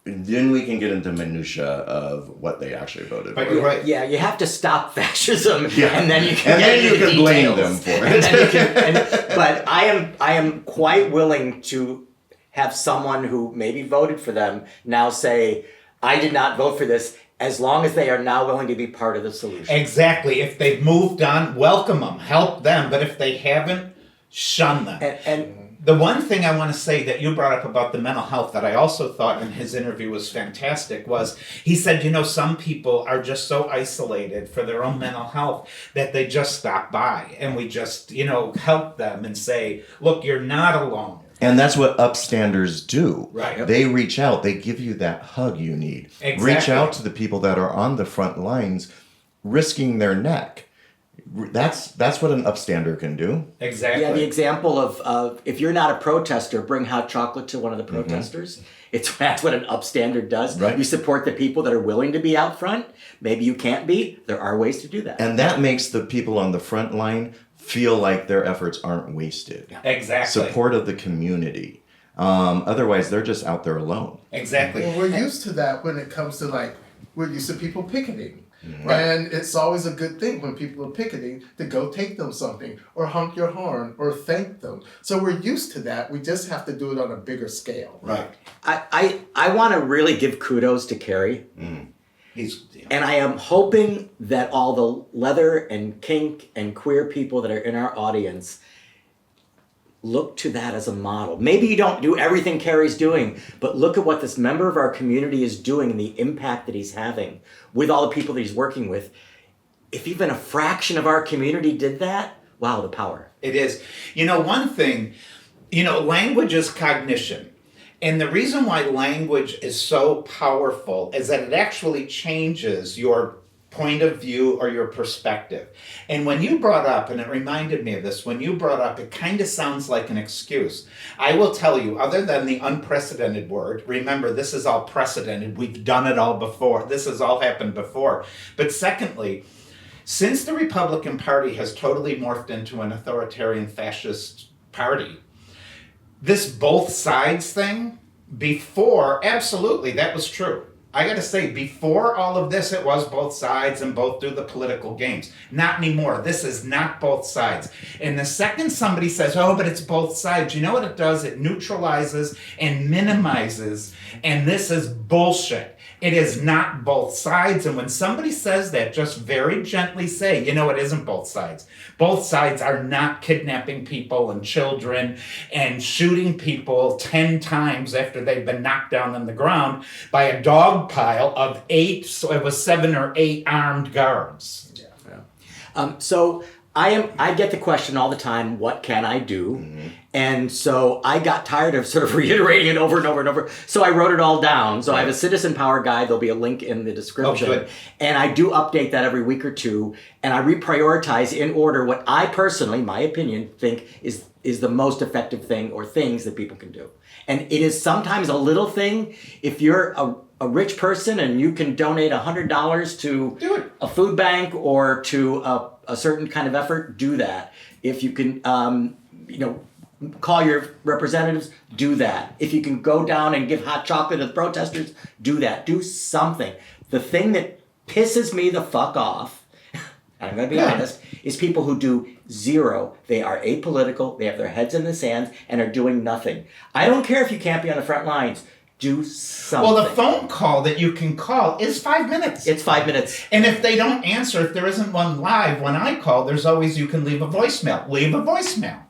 Then we can get into minutia of what they actually voted But for. you're right. Yeah, you have to stop fascism, Yeah. and then you can And get then you into can blame details. them for And it. then you can- but I am quite willing to have someone who maybe voted for them now say, I did not vote for this, as long as they are now willing to be part of the solution. Exactly. If they've moved on, welcome them, help them. But if they haven't, shun them. And the one thing I want to say that you brought up about the mental health that I also thought in his interview was fantastic was he said, some people are just so isolated for their own mental health that they just stop by and we just, help them and say, look, you're not alone. And that's what Upstanders do. Right. They reach out. They give you that hug you need. Exactly. Reach out to the people that are on the front lines, risking their neck. That's what an Upstander can do. Exactly. yeah, the example of if you're not a protester, bring hot chocolate to one of the protesters. That's what an Upstander does. Right. You support the people that are willing to be out front. Maybe you can't be. There are ways to do that. And that makes the people on the front line feel like their efforts aren't wasted. Exactly. Support of the community. Otherwise, they're just out there alone. Exactly. Well, we're used to that when it comes to we're used to people picketing. And it's always a good thing when people are picketing to go take them something or honk your horn or thank them. So we're used to that. We just have to do it on a bigger scale. Right. I want to really give kudos to Carrie. And I am hoping that all the leather and kink and queer people that are in our audience look to that as a model. Maybe you don't do everything Carrie's doing, but look at what this member of our community is doing and the impact that he's having with all the people that he's working with. If even a fraction of our community did that, wow, the power. It is. One thing, language is cognition. And the reason why language is so powerful is that it actually changes your point of view or your perspective. And when you brought up, and it reminded me of this, when you brought up, it kind of sounds like an excuse. I will tell you, other than the unprecedented word, remember, this is all precedented. We've done it all before. This has all happened before. But secondly, since the Republican Party has totally morphed into an authoritarian fascist party, this both sides thing, before, absolutely, that was true. I got to say, before all of this, it was both sides and both do the political games. Not anymore. This is not both sides. And the second somebody says, oh, but it's both sides, you know what it does? It neutralizes and minimizes. And this is bullshit. It is not both sides. And when somebody says that, just very gently say, it isn't both sides. Both sides are not kidnapping people and children and shooting people 10 times after they've been knocked down on the ground by a dog pile of 8, so it was 7 or 8 armed guards. So I get the question all the time, what can I do? And so I got tired of sort of reiterating it over and over and over. So I wrote it all down. So I have a Citizen Power guide. There'll be a link in the description. Oh, good. And I do update that every week or two. And I reprioritize in order what I personally, my opinion, think is the most effective thing or things that people can do. And it is sometimes a little thing. If you're a rich person and you can donate $100 to a food bank or to a certain kind of effort, do that. If you can, call your representatives, do that. If you can go down and give hot chocolate to the protesters, do that. Do something. The thing that pisses me the fuck off, I'm going to be honest, is people who do zero. They are apolitical, they have their heads in the sand, and are doing nothing. I don't care if you can't be on the front lines. Do something. Well, the phone call that you can call is 5 minutes. It's 5 minutes. And if they don't answer, if there isn't one live, when I call, there's always, you can leave a voicemail. Leave a voicemail.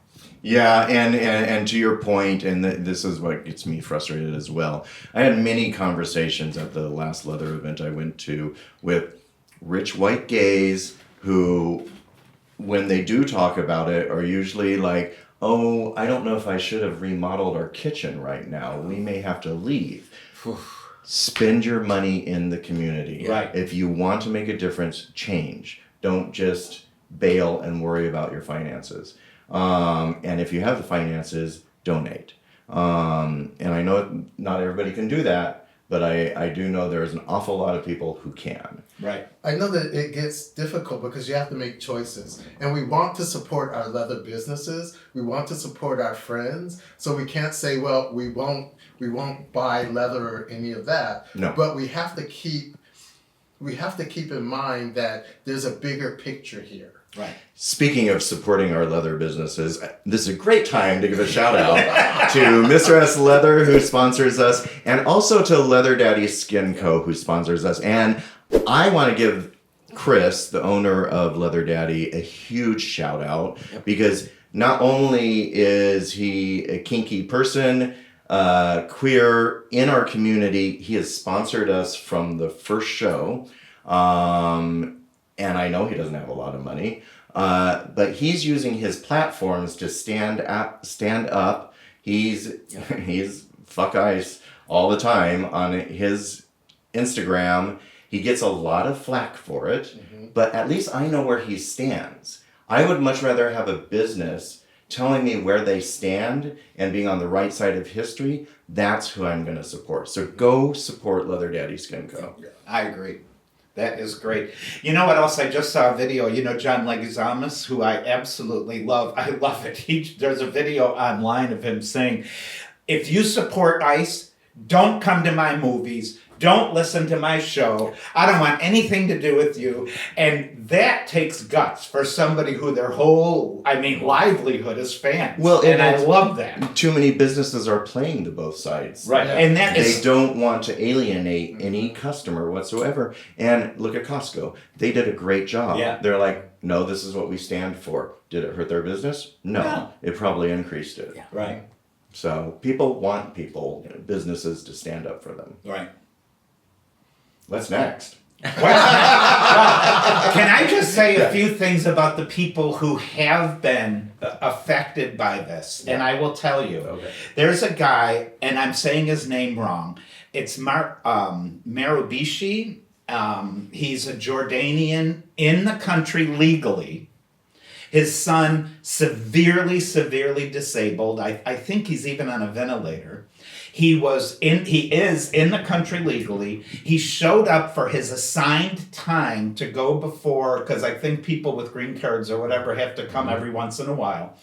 Yeah, and to your point, and this is what gets me frustrated as well. I had many conversations at the last leather event I went to with rich white gays who, when they do talk about it, are usually like, oh, I don't know if I should have remodeled our kitchen right now. We may have to leave. Spend your money in the community. Right. If you want to make a difference, change. Don't just bail and worry about your finances. And if you have the finances, donate. And I know not everybody can do that, but I do know there's an awful lot of people who can. Right. I know that it gets difficult because you have to make choices. And we want to support our leather businesses. We want to support our friends. So we can't say, well, we won't buy leather or any of that. No. But we have to keep in mind that there's a bigger picture here. Right. Speaking of supporting our leather businesses, this is a great time to give a shout out to Mr. S Leather, who sponsors us, and also to Leather Daddy Skin Co., who sponsors us. And I want to give Chris, the owner of Leather Daddy, a huge shout out because not only is he a kinky person, queer in our community, he has sponsored us from the first show. And I know he doesn't have a lot of money, but he's using his platforms to stand up. He's fuck ice all the time on his Instagram. He gets a lot of flack for it, but at least I know where he stands. I would much rather have a business telling me where they stand and being on the right side of history. That's who I'm going to support. So go support Leather Daddy Skin Co. I agree. That is great. You know what else? I just saw a video. You know John Leguizamus, who I absolutely love. I love it. There's a video online of him saying, if you support ICE, don't come to my movies. Don't listen to my show. I don't want anything to do with you. And that takes guts for somebody who their whole, livelihood is fans. Well, and I love that. Too many businesses are playing to both sides. Right. And that They is, don't want to alienate any customer whatsoever. And look at Costco. They did a great job. Yeah. They're like, no, this is what we stand for. Did it hurt their business? No. It probably increased it. Yeah. right, So people want businesses to stand up for them. right. What's next? Can I just say a few things about the people who have been affected by this? And I will tell you, there's a guy, and I'm saying his name wrong. It's Marubishi. He's a Jordanian in the country legally. His son, severely disabled. I think he's even on a ventilator. He is in the country legally. He showed up for his assigned time to go before, because I think people with green cards or whatever have to come every once in a while.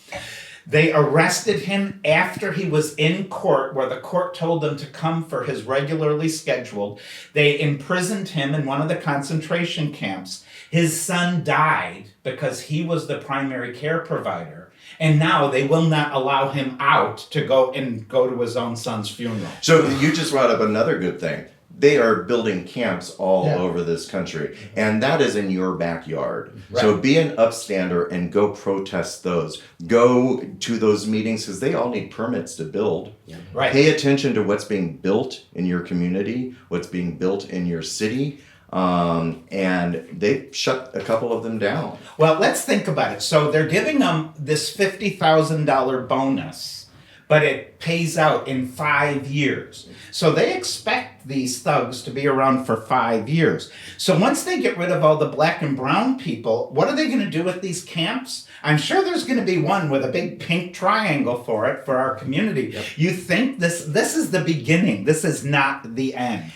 They arrested him after he was in court, where the court told him to come for his regularly scheduled. They imprisoned him in one of the concentration camps. His son died because he was the primary care provider. And now they will not allow him out to go to his own son's funeral. So you just brought up another good thing. They are building camps all over this country, and that is in your backyard. Right. So be an upstander and go protest those. Go to those meetings because they all need permits to build. Yeah. Right. Pay attention to what's being built in your community, what's being built in your city. And they shut a couple of them down. Well, let's think about it. So they're giving them this $50,000 bonus, but it pays out in 5 years. So they expect these thugs to be around for 5 years. So once they get rid of all the black and brown people, what are they going to do with these camps? I'm sure there's going to be one with a big pink triangle for it for our community. Yep. You think this is the beginning. This is not the end.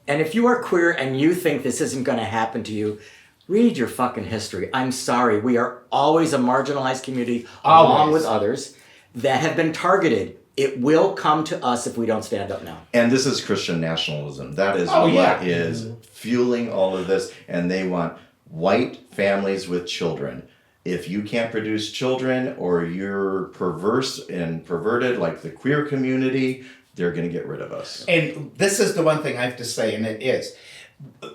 And if you are queer and you think this isn't going to happen to you, read your fucking history. I'm sorry. We are always a marginalized community along with others that have been targeted. It will come to us if we don't stand up now. And this is Christian nationalism. That is what is fueling all of this. And they want white families with children. If you can't produce children or you're perverse and perverted like the queer community, they're going to get rid of us. And this is the one thing I have to say, and it is.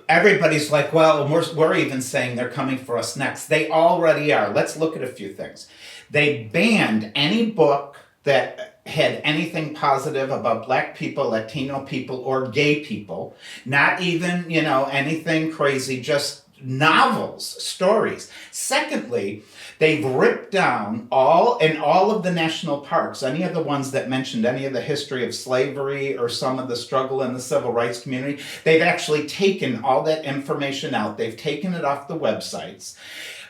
Everybody's like, well, we're even saying they're coming for us next. They already are. Let's look at a few things. They banned any book that had anything positive about black people, Latino people, or gay people. Not even, anything crazy, just novels, stories. Secondly, they've ripped down all of the national parks, any of the ones that mentioned any of the history of slavery or some of the struggle in the civil rights community. They've actually taken all that information out. They've taken it off the websites.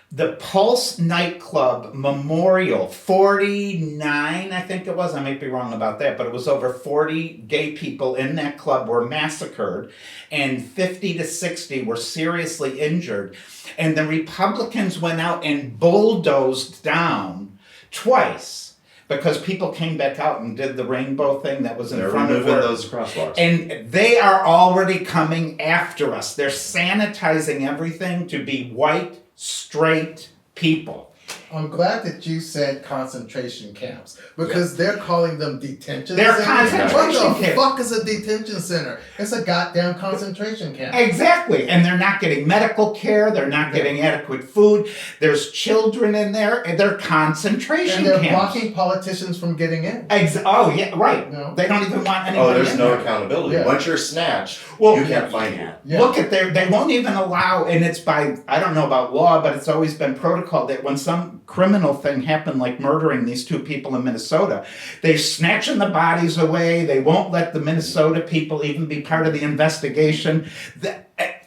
The Pulse nightclub memorial, 49, I think it was, I might be wrong about that, but it was over 40 gay people in that club were massacred and 50 to 60 were seriously injured. And the Republicans went out and bulldozed down twice because people came back out and did the rainbow thing that was in front of removing those crosswalks. And they are already coming after us. They're sanitizing everything to be white, straight people. I'm glad that you said concentration camps because they're calling them detention They're centers. concentration What the camps. fuck is a detention center? It's a goddamn concentration camp. Exactly. And they're not getting medical care. They're not getting adequate food. There's children in there, and they're concentration And they're camps. blocking politicians from getting in. Oh, yeah, right. No. They don't even want anybody Oh, there's in no there. accountability. Yeah. Once you're snatched, Well, you can't find you. Yeah. Look at they won't even allow, and it's by, I don't know about law, but it's always been protocol that when some criminal thing happened, like murdering these two people in Minnesota, they're snatching the bodies away. They won't let the Minnesota people even be part of the investigation.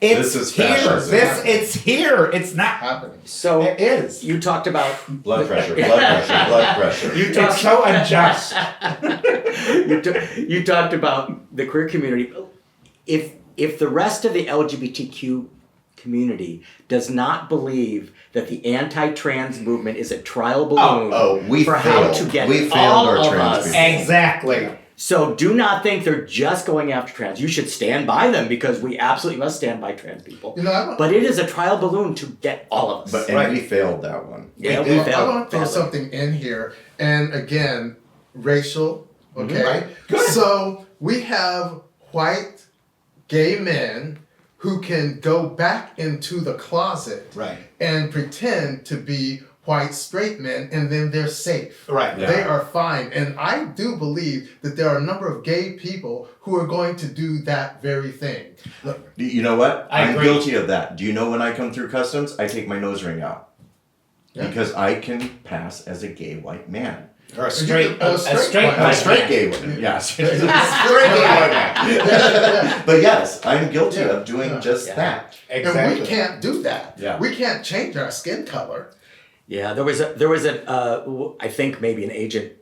It's This is here. fascism. It's here. It's not. Happening. So It is. you talked about Blood pressure, blood pressure, blood pressure. you It's talked so unjust. you talked about the queer community. If the rest of the LGBTQ community does not believe that the anti-trans movement is a trial balloon we for failed. how to get We failed all our of trans us. people. Exactly. So do not think they're just going after trans. You should stand by them because we absolutely must stand by trans people. You know, But it is a trial balloon to get all of us. But and we failed that one. yeah, we Well, failed. I want to throw badly. something in here, and again, racial. Okay, Right. Good. So we have white gay men who can go back into the closet Right. and pretend to be white straight men, and then they're safe. Right. Yeah. They are fine, and I do believe that there are a number of gay people who are going to do that very thing. Look, You know what? I I'm agree. guilty of that. Do you know when I come through customs, I take my nose ring out? Yeah. Because I can pass as a gay white man. Or a straight, A a straight straight, one. A straight gay one. Yes. Straight gay white man. But yes, I'm guilty of doing just Yeah. that. Exactly. And we can't do that. Yeah. We can't change our skin color. Yeah, there was I think maybe an agent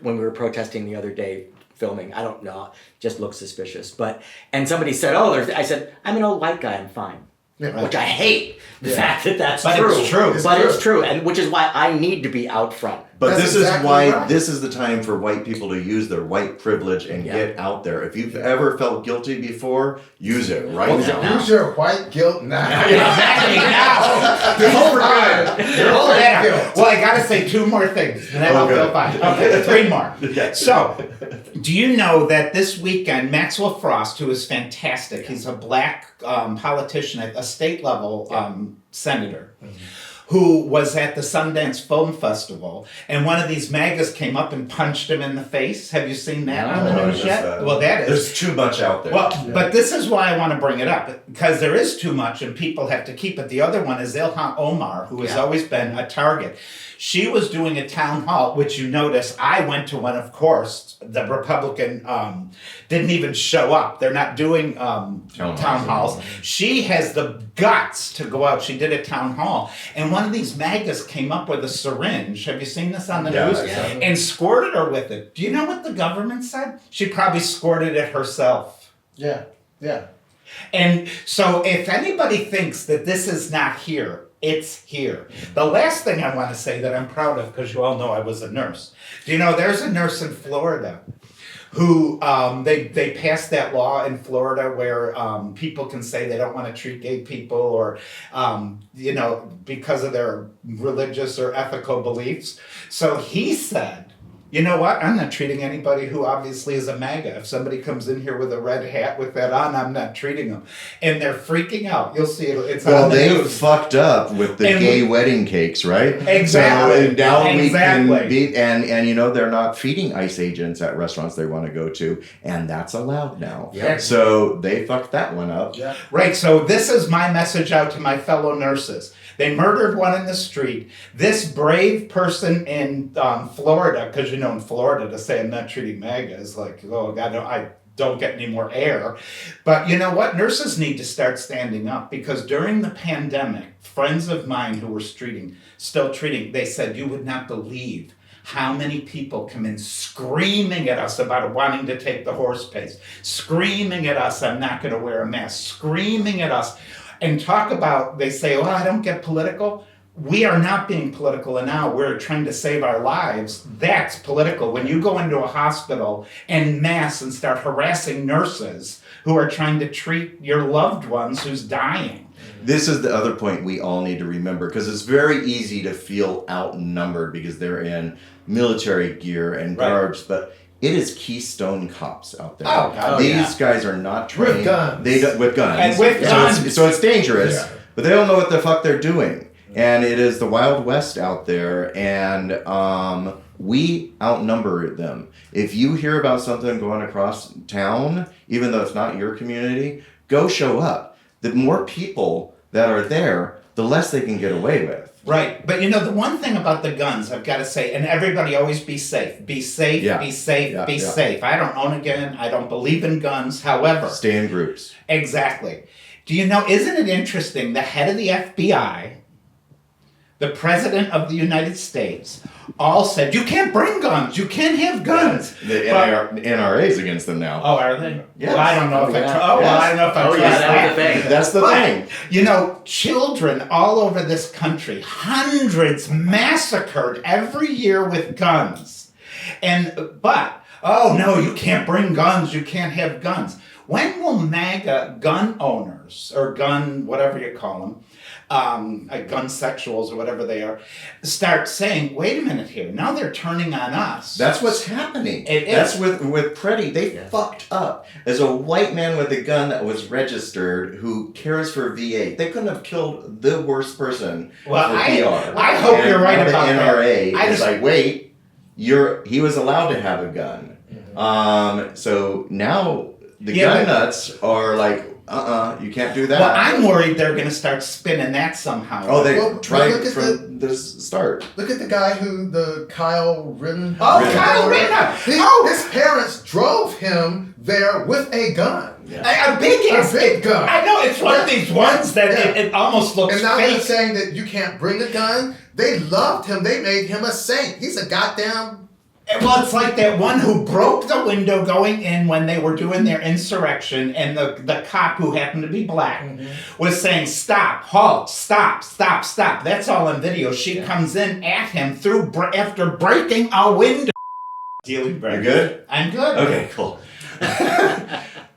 when we were protesting the other day filming. I don't know, just looked suspicious. And somebody said, I said, I'm an old white guy, I'm fine. Yeah. Which I hate the fact that that's But true. it's true. But it's true, and which is why I need to be out front. But That's this exactly is why right. this is the time for white people to use their white privilege and get out there. If you've ever felt guilty before, use it right Use it now. now. Use your white guilt now. Exactly now. Hold on. Your Hold white that. guilt. Well, I gotta say 2 more things, and then I'll Okay. feel fine. Okay, 3 more. Yeah. So, do you know that this weekend, Maxwell Frost, who is fantastic, he's a black politician at a state level senator, who was at the Sundance Film Festival, and one of these MAGAs came up and punched him in the face. Have you seen that on the No, news just, yet? Well, that is. There's too much out there. Well, but this is why I want to bring it up, because there is too much and people have to keep it. The other one is Ilhan Omar, who has always been a target. She was doing a town hall, which you notice I went to one, of course. The Republican didn't even show up. They're not doing town halls. She has the guts to go out. She did a town hall. And one of these MAGAs came up with a syringe. Have you seen this on the news? I saw it. And squirted her with it. Do you know what the government said? She probably squirted it herself. Yeah, yeah. And so if anybody thinks that this is not here, it's here. The last thing I want to say that I'm proud of, because you all know I was a nurse. Do you know there's a nurse in Florida who they passed that law in Florida where people can say they don't want to treat gay people or because of their religious or ethical beliefs. So he said, you know what? I'm not treating anybody who obviously is a MAGA. If somebody comes in here with a red hat with that on, I'm not treating them. And they're freaking out. You'll see it. It's Well, on the they news. fucked up with the And gay wedding cakes, right? Exactly. So now Exactly. we can be, and they're not feeding ICE agents at restaurants they want to go to, and that's allowed now. Yeah. So they fucked that one up. Yeah. Right, so this is my message out to my fellow nurses. They murdered one in the street. This brave person in Florida, because in Florida to say I'm not treating MAGA is like, oh God, I don't get any more air. But you know what? Nurses need to start standing up because during the pandemic, friends of mine who were still treating, they said, you would not believe how many people come in screaming at us about wanting to take the horse pace, screaming at us, I'm not going to wear a mask, screaming at us. And talk about, they say, oh, I don't get political. we are not being political, and now we're trying to save our lives. That's political. When you go into a hospital en masse and start harassing nurses who are trying to treat your loved ones who's dying. This is the other point we all need to remember, because it's very easy to feel outnumbered because they're in military gear and Right. garbs, but it is Keystone cops out there. Oh, God. These guys are not trained. With guns. With guns. And with guns. So it's dangerous, Yeah. but they don't know what the fuck they're doing. And it is the Wild West out there, and we outnumber them. If you hear about something going across town, even though it's not your community, go show up. The more people that are there, the less they can get away with. Right. But the one thing about the guns, I've got to say, and everybody always be safe. Be safe, Yeah. be safe, Yeah, be yeah. safe. I don't own a gun. I don't believe in guns. However, Stay in groups. exactly. Do you know, isn't it interesting, the head of the FBI, the president of the United States, all said, you can't bring guns. You can't have guns. The But- NRA's against them now. Oh, are they? Yes. Well, I don't know if I yeah. trust. Oh, well, I don't know if I trust that that. was the thing. That's the But, thing. children all over this country, hundreds massacred every year with guns. But, oh no, you can't bring guns, you can't have guns. When will MAGA gun owners, or gun, whatever you call them, gun sexuals or whatever they are, start saying, wait a minute here, now they're turning on us. That's what's happening. It That's is. with Preddy. They fucked up. As a white man with a gun that was registered who cares for VA, they couldn't have killed the worst person Well, for I- PR. I hope And you're right now about the that. NRA I is just- like, wait, he was allowed to have a gun. So now the Yeah, gun but- nuts are like, you can't do that. Well, I'm worried they're going to start spinning that somehow. Oh, they Well, tried look at from the start. Look at the guy the Kyle Rittenhouse. Oh, Kyle Rittenhouse. His parents drove him there with a gun. A big ass big gun. I know, it's one of these ones that Yeah. it almost looks And now they're fake. saying that you can't bring a gun. They loved him. They made him a saint. He's a goddamn. Well, it's like that one who broke the window going in when they were doing their insurrection, and the cop, who happened to be black, was saying, stop, halt, stop, stop, stop. That's all on video. She comes in at him after breaking a window. Dealing You good? I'm good. Okay, cool.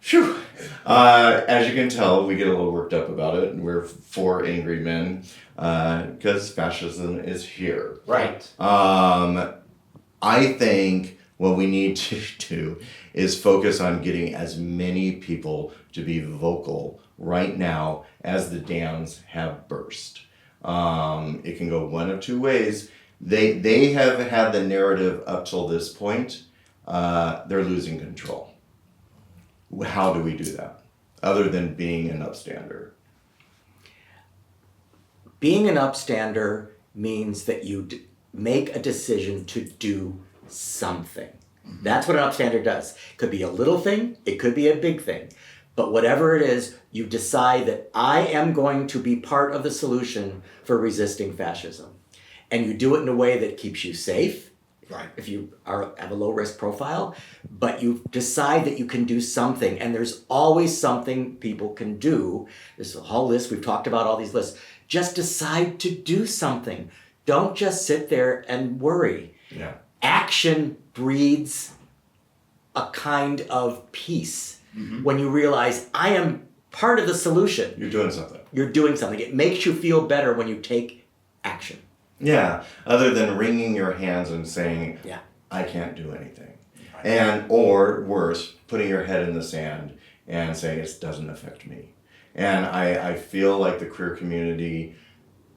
Phew. As you can tell, we get a little worked up about it, and we're four angry men because fascism is here. Right. I think what we need to do is focus on getting as many people to be vocal right now as the dams have burst. It can go one of two ways. They have had the narrative up till this point. They're losing control. How do we do that? Other than being an upstander. Being an upstander means that you make a decision to do something. That's what an upstander does. It could be a little thing, it could be a big thing. But whatever it is, you decide that I am going to be part of the solution for resisting fascism. And you do it in a way that keeps you safe, Right. if you have a low risk profile, but you decide that you can do something, and there's always something people can do. There's a whole list, we've talked about all these lists. Just decide to do something. Don't just sit there and worry. Yeah. Action breeds a kind of peace. When you realize I am part of the solution. You're doing something. You're doing something. It makes you feel better when you take action. Yeah, other than wringing your hands and saying, Yeah. I can't do anything. And, or worse, putting your head in the sand and saying it doesn't affect me. And I feel like the queer community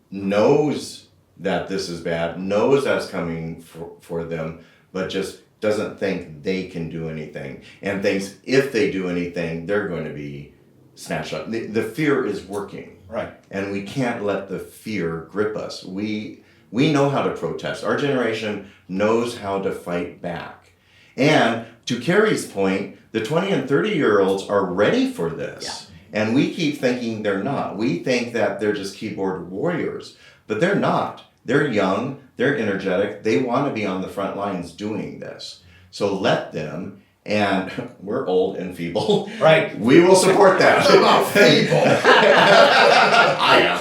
knows that this is bad, knows that's coming for them, but just doesn't think they can do anything. And thinks if they do anything, they're going to be snatched up. The fear is working. Right. And we can't let the fear grip us. We know how to protest. Our generation knows how to fight back. And to Carrie's point, the 20 and 30-year-olds are ready for this. And we keep thinking they're not. We think that they're just keyboard warriors, but they're not. They're young, they're energetic, they want to be on the front lines doing this. So let them, and we're old and feeble. Right. We will support that. About feeble. I am.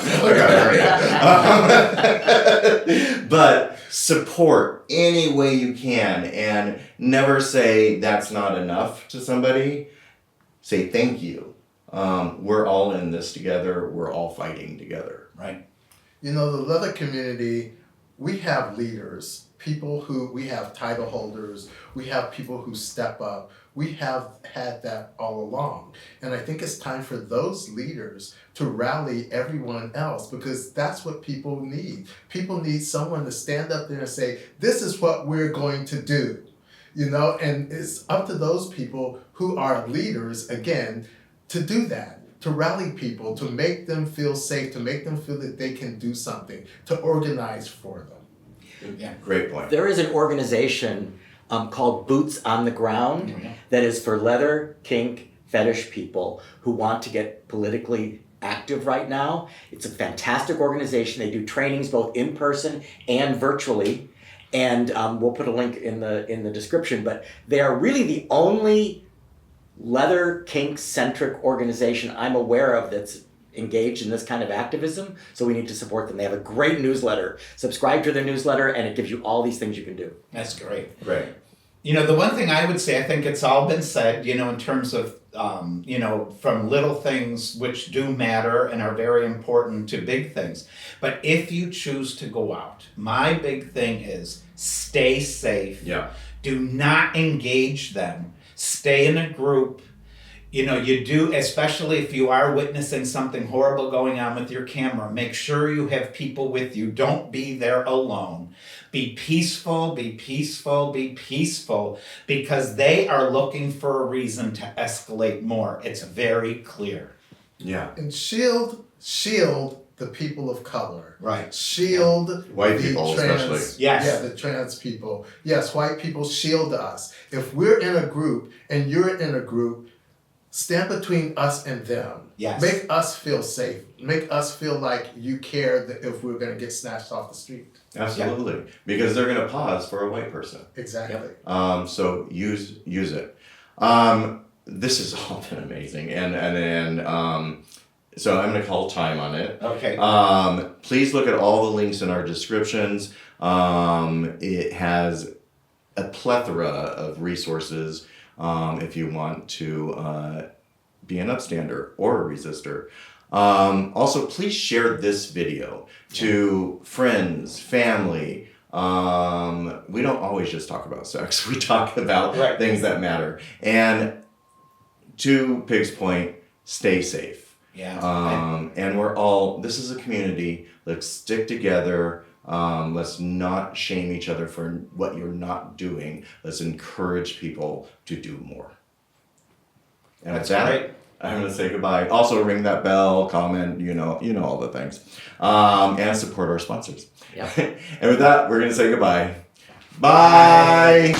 But support any way you can, and never say that's not enough to somebody. Say thank you. We're all in this together. We're all fighting together. Right. You know, the leather community, we have leaders, people who, we have title holders, we have people who step up. We have had that all along. And I think it's time for those leaders to rally everyone else, because that's what people need. People need someone to stand up there and say, this is what we're going to do. You know, and it's up to those people who are leaders, again, to do that. To rally people, to make them feel safe, to make them feel that they can do something, to organize for them. Yeah. Great point. There is an organization called Boots on the Ground that is for leather, kink, fetish people who want to get politically active right now. It's a fantastic organization. They do trainings both in person and virtually. And we'll put a link in the description, but they are really the only leather kink centric organization I'm aware of that's engaged in this kind of activism, so we need to support them. They have a great newsletter. Subscribe to their newsletter and it gives you all these things you can do. That's great. Great. You know, the one thing I would say, I think it's all been said, you know, in terms of, you know, from little things which do matter and are very important to big things. But if you choose to go out, my big thing is stay safe. Yeah. Do not engage them. Stay in a group. You know, you do, especially if you are witnessing something horrible going on with your camera, make sure you have people with you. Don't be there alone. Be peaceful, be peaceful, be peaceful, because they are looking for a reason to escalate more. It's very clear. Yeah. And shield the people of color. Right. Shield White the people, trans, especially. Yes. Yeah, the trans people. Yes, white people shield us. If we're in a group and you're in a group, stand between us and them. Yes. Make us feel safe. Make us feel like you care that if we're going to get snatched off the street. Absolutely. Because they're going to pause for a white person. Exactly. So use it. This has all been amazing, and so I'm going to call time on it. Okay. Please look at all the links in our descriptions. It has a plethora of resources if you want to be an upstander or a resistor. Also, please share this video to friends, family. We don't always just talk about sex. We talk about things that matter. And to Pig's point, stay safe. Yeah. And this is a community. Let's stick together. Let's not shame each other for what you're not doing. Let's encourage people to do more. And That's with that, great. I'm going to say goodbye. Also, ring that bell, comment, you know all the things. And support our sponsors. Yeah. And with that, we're going to say goodbye. Bye.